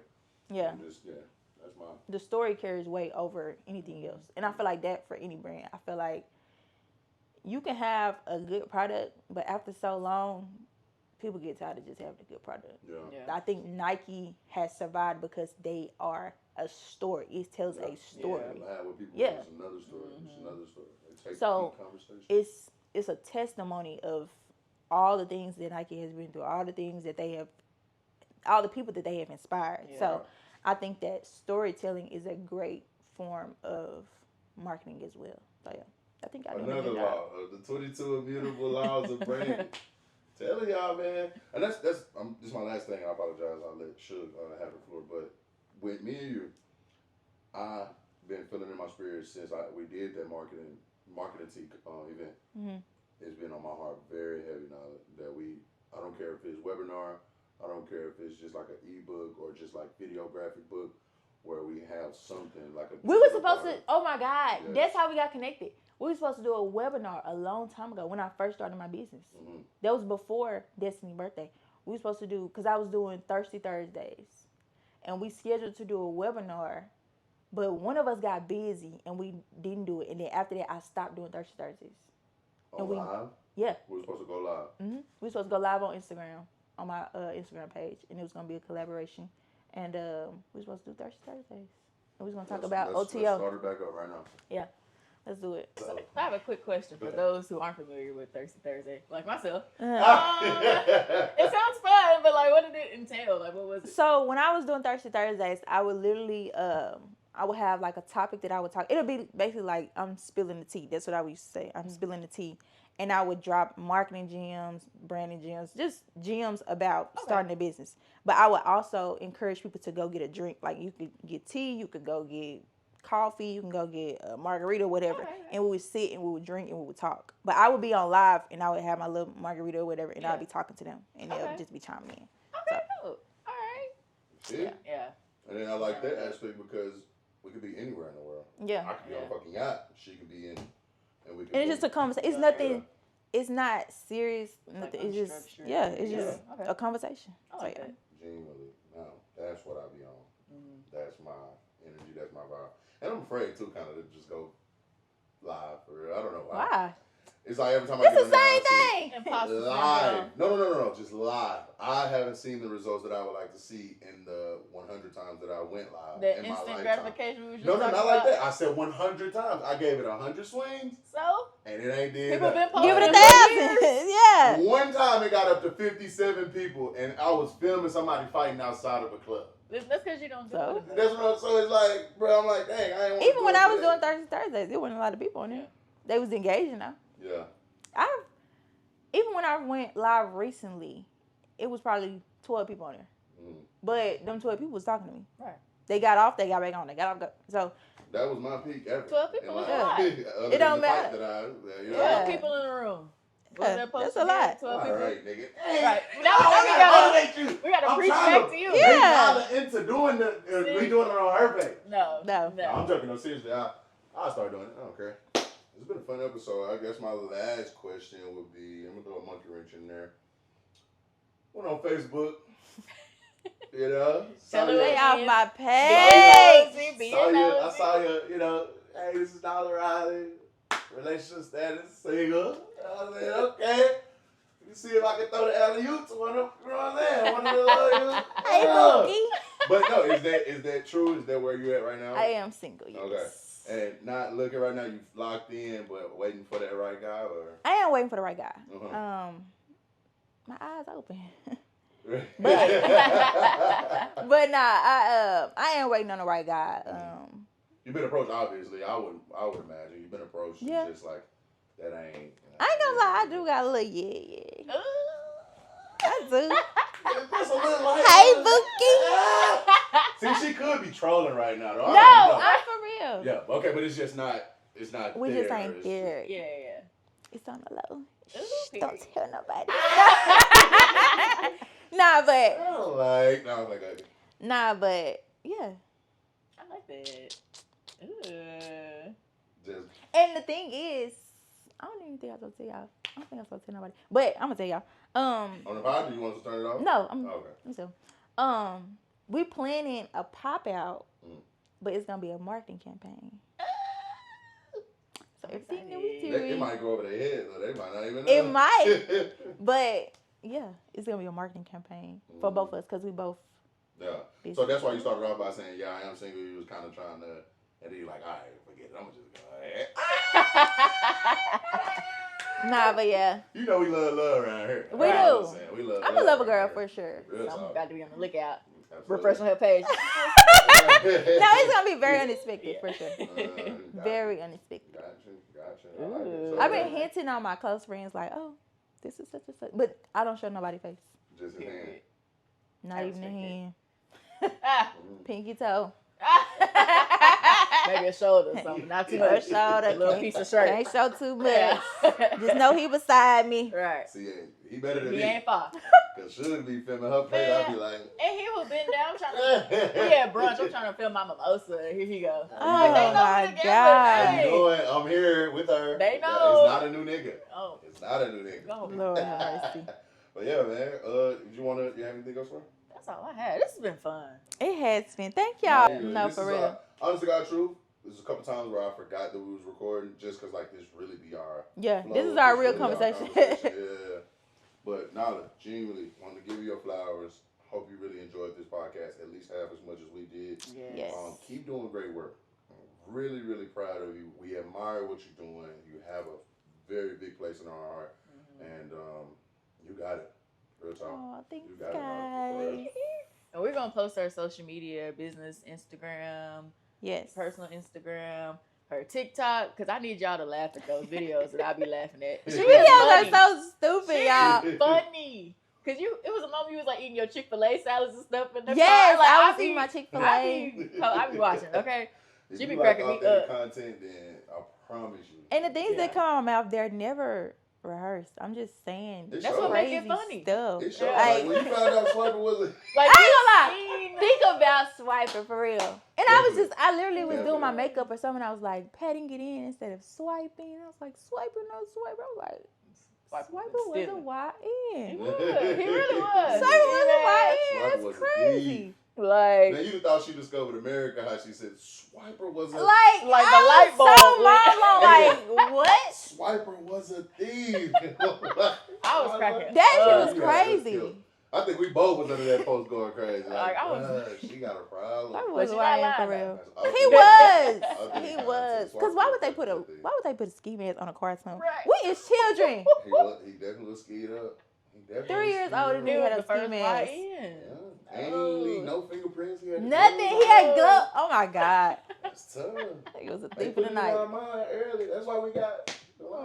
Yeah. That's my. The story carries weight over anything else. And I feel like that for any brand. I feel like you can have a good product, but after so long, people get tired of just having a good product. Yeah. I think Nike has survived because they are a story. It tells a story. Yeah, with people, it's another story. It's another story. They take So the conversation. it's a testimony of all the things that Nike has been through, all the things that they have, all the people that they have inspired. Yeah. So I think that storytelling is a great form of marketing as well. So yeah, I think I did Another a good law job. of the 22 immutable laws of branding. Telling y'all, man, and that's this is my last thing. I apologize. I'll let Shug have the floor. But with me and you, I've been feeling in my spirit since we did that marketing event. Mm-hmm. It's been on my heart very heavy now that I don't care if it's webinar, I don't care if it's just like an ebook or just like videographic book where we have something like a. We were supposed to. Oh my God, Yes. That's how we got connected. We were supposed to do a webinar a long time ago when I first started my business. Mm-hmm. That was before Destiny's birthday. We were supposed to do, because I was doing Thirsty Thursdays, and we scheduled to do a webinar, but one of us got busy and we didn't do it. And then after that, I stopped doing Thirsty Thursdays. And live? Yeah. We were supposed to go live. Mm-hmm. We were supposed to go live on Instagram, on my Instagram page, and it was going to be a collaboration. And we were supposed to do Thirsty Thursdays. And we was going to talk about OTO. Let's start it back up right now. Yeah. Let's do it. So, I have a quick question for those who aren't familiar with Thirsty Thursday, like myself. It sounds fun, but like, what did it entail? Like, what was it? So when I was doing Thirsty Thursdays, I would literally, I would have like a topic that I would talk. It'll be basically like I'm spilling the tea. That's what I used to say. I'm spilling the tea, and I would drop marketing gems, branding gems, just gems about starting a business. But I would also encourage people to go get a drink. Like you could get tea, you could go get coffee, you can go get a margarita or whatever, and we would sit and we would drink and we would talk. But I would be on live and I would have my little margarita or whatever, and I'd be talking to them, and they would just be chiming in. Okay, cool. All right. See? Yeah. And then I like that aspect because we could be anywhere in the world. Yeah. I could be on a fucking yacht. She could be in, and we could. And it's just a conversation. It's nothing. It's not serious. Nothing. Like it's just unstructured. it's just a conversation. I like that. Genuinely, no, that's what I be on. That's my energy. That's my vibe. And I'm afraid too, kind of to just go live for real. I don't know why. Why? It's like every time I It's get the on there, same I thing. Imposter see live. syndrome. No, just live. I haven't seen the results that I would like to see in the 100 times that I went live. The in my instant lifetime. gratification we were just No, talking not about. like that. I said 100 times. I gave it 100 swings, So? and it ain't did. People been nothing. Give it posting. 1,000. Yeah. One time it got up to 57 people, and I was filming somebody fighting outside of a club. That's because you don't do So? it. That's what I'm. So it's like, bro, I'm like, dang, I ain't. Want Even when I was doing Thursday Thursdays, there wasn't a lot of people on there. They was engaging though. Yeah. Even when I went live recently, it was probably 12 people on there. But them 12 people was talking to me. Right. They got off, they got back on. They got off. So That was my peak ever. 12 people in is life. a lot. Other It don't than the matter. fight that you know. 12 people in the room. Was Yeah, that supposed that's to a be lot. 12 All people? right, nigga. Right. I Now we gotta I'm preach trying back to you. make Yeah. Nyla into doing we doing it on her page. No. No. I'm joking. No, seriously. I'll start doing it. I don't care. It's been a fun episode. I guess my last question would be, I'm gonna throw a monkey wrench in there. Went on Facebook. You know, Tell her stay off my Be page. nosy, I saw you, you know, hey, this is Nyla Riley, relationship status, single. I said, okay. Let me see if I can throw the alley-oop to one of them. One of the Hey, Bookie. But no, is that true? Is that where you at right now? I am single, yes. Okay. And not looking right now, you locked in, but waiting for that right guy, or? I am waiting for the right guy. Uh-huh. My eyes open. But But nah, I am waiting on the right guy. You've been approached, obviously. I would imagine you've been approached. Yeah. Just like that ain't. I ain't gonna lie, I do got a little yeah. I do. That's a little like. Hey, Bookie. See, she could be trolling right now, though. No, I don't know. I'm for real. Yeah, okay, but it's just not. It's not. We there. just ain't It's there. Yeah. It's on the low. Ooh, Shh, don't period. tell nobody. Nah, but I don't like. No, like. nah, but yeah. I like that. Ooh. Just And the thing is, I don't even think I was supposed to tell y'all. I don't think I was supposed to tell nobody. But I'm gonna tell y'all. on the pod, do you want us to turn it off? No, Okay. so we planning a pop out, but it's gonna be a marketing campaign. So everything that we do, It might go over their head, though. They might not even know. it might, but yeah, it's gonna be a marketing campaign for both of us because we both. Yeah. So that's why you started off by saying, "Yeah, I am single." You was kind of trying to, and then you're like, "All right, forget it. I'm gonna just go ahead." Nah, but yeah. You know we love around here. We Right. do. We love. I'm a lover girl for sure. Someone got to be on the lookout. Absolutely. Refresh on her page. No, it's gonna be very unexpected for sure. Very unexpected. Gotcha. Ooh. I've been hinting on my close friends like, oh, this is such and such, but I don't show nobody face. Just his hand. Not even a hand. Ah. Pinky toe. Maybe a shoulder or something. Not too much. Shoulder. A little piece of shirt. Can't show too much. Yeah. Just know he beside me. Right. See, he better than me. He ain't far. Cause Shug be filming her plate. I'll be like, And he was been down trying to. We had brunch. I'm trying to film my mimosa. Here he go. Oh They know my we together. God. Hey. you know what? I'm here with her. They Yeah, know. it's not a new nigga. Oh, It's not a new nigga. go. Lord have mercy. But yeah, man. You have anything else for? That's all I had. This has been fun. It has been. Thank y'all. Yeah, No, this for is, real. Honest to God, truth. There's a couple times where I forgot that we was recording, just cause like this really be our Yeah, flow. this is our This real really our conversation. Yeah. But Nyla, genuinely wanted to give you your flowers. Hope you really enjoyed this podcast at least half as much as we did. Yes. Keep doing great work. I'm really, really proud of you. We admire what you're doing. You have a very big place in our heart, and you got it. Real talk. Oh, thanks, You got it, guys. And we're gonna post our social media, business Instagram, Yes. personal Instagram, her TikTok, because I need y'all to laugh at those videos that I be laughing at. She Videos is are funny. so stupid, She y'all. is funny. Cause it was a moment you was like eating your Chick-fil-A salads and stuff in the Yes, car. Like, I was be- eating my Chick-fil-A. I be watching, okay? If She you be like cracking me authentic up. content, then I promise you. And the things Yeah. that come out of my mouth, they're never rehearsed. I'm just saying. It That's shows. what make it Crazy funny. stuff. It shows. Yeah. Like when you found out Swiper was a Like, I you ain't seen- Think about swiping for real. And I literally was doing my Definitely. makeup or something. I was like patting it in instead of swiping. I was like, swiping, no swiper. I was like, Swiper was a Stealing. YN. He was. He really was. Swiper was a YN. Swiper That's was a crazy. Like, Now you thought she discovered America, how she said Swiper was a Like the I light was so bulb mind blown. Like, what? Swiper was a thief. I was cracking That shit up. was You had us crazy. killed. I think we both was under that post going crazy. Like, I was- she got a problem. Swiper But was she a not YN for lying, real. though. He was. Authentic He content. was. Cause Swiper why would they was put a thief. ski mask on a cartoon? Right. We is children. He definitely was skied up. He definitely 3 years was skied older up. than me. He had was a the first ski mask. YN. Yeah. And he didn't leave no fingerprints. He had Nothing. He had glove. Oh my God. That's tough. He was a They thief put in it the in our night. mind early. That's why we got.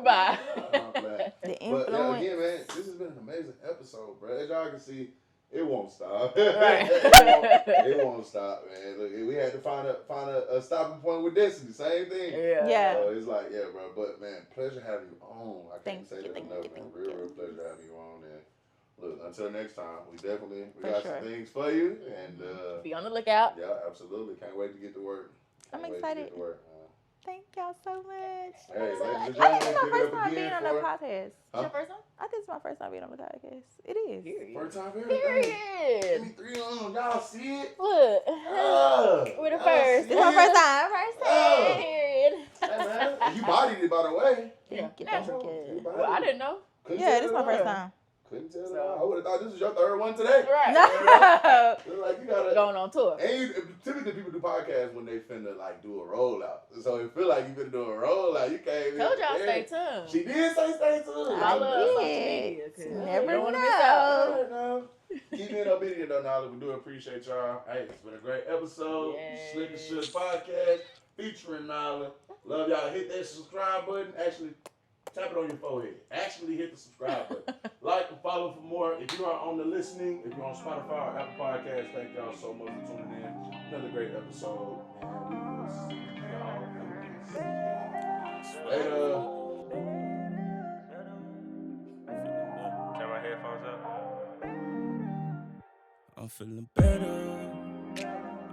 Bye. The But influence. yeah, again, man, this has been an amazing episode, bro. As y'all can see, it won't stop. Right. it won't stop, man. Look, we had to find a stopping point with Destiny. Same thing. Yeah. So it's like, yeah, bro. But man, pleasure having you on. I can't Thank say you, that thank enough, you, man. thank Real you. pleasure having you on. And look, until next time, we For got sure. some things for you. And Be on the lookout. yeah, absolutely. Can't wait to get to work. I'm Can't wait to excited. get to work. Thank y'all so much. Hey, ladies and I think gentlemen, it's give my it first up time again being on for- a podcast. It's your first time? I think it's my first time being on a podcast. It is. Period. First time everything. Give Period. me 3 on. Y'all see it? Look. We're the Y'all first. see This is my it? first time. First time. Period. Hey, man. And you bodied it, by the way. Thank you, Yeah. thank You you. bodied Well, I it. didn't know. Couldn't Yeah, tell this is it my first all. time. Couldn't tell it So- all. I would have thought this was your third one today. Right. No. It's like you gotta. Going on tour. And typically people do podcasts when they finna like do a rollout. So it feel like you finna do a rollout. You can't even. Told y'all yeah. stay tuned. She did say stay tuned. Follow us on social did. media. 'Cause Never you don't wanna miss know. out. All right, now. Keep being obedient though, Nyla. We do appreciate y'all. Hey, it's been a great episode. Yes. Slick and Shug podcast featuring Nyla. Love y'all. Hit that subscribe button. Actually, tap it on your forehead. Actually, hit the subscribe button. Like and follow for more. If you are on the listening, if you're on Spotify or Apple Podcasts, thank y'all so much for tuning in. Another great episode. And we will see y'all later. Turn my headphones up. I'm feeling better.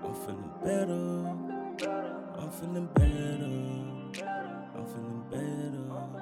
I'm feeling better. I'm feeling better. I'm feeling better.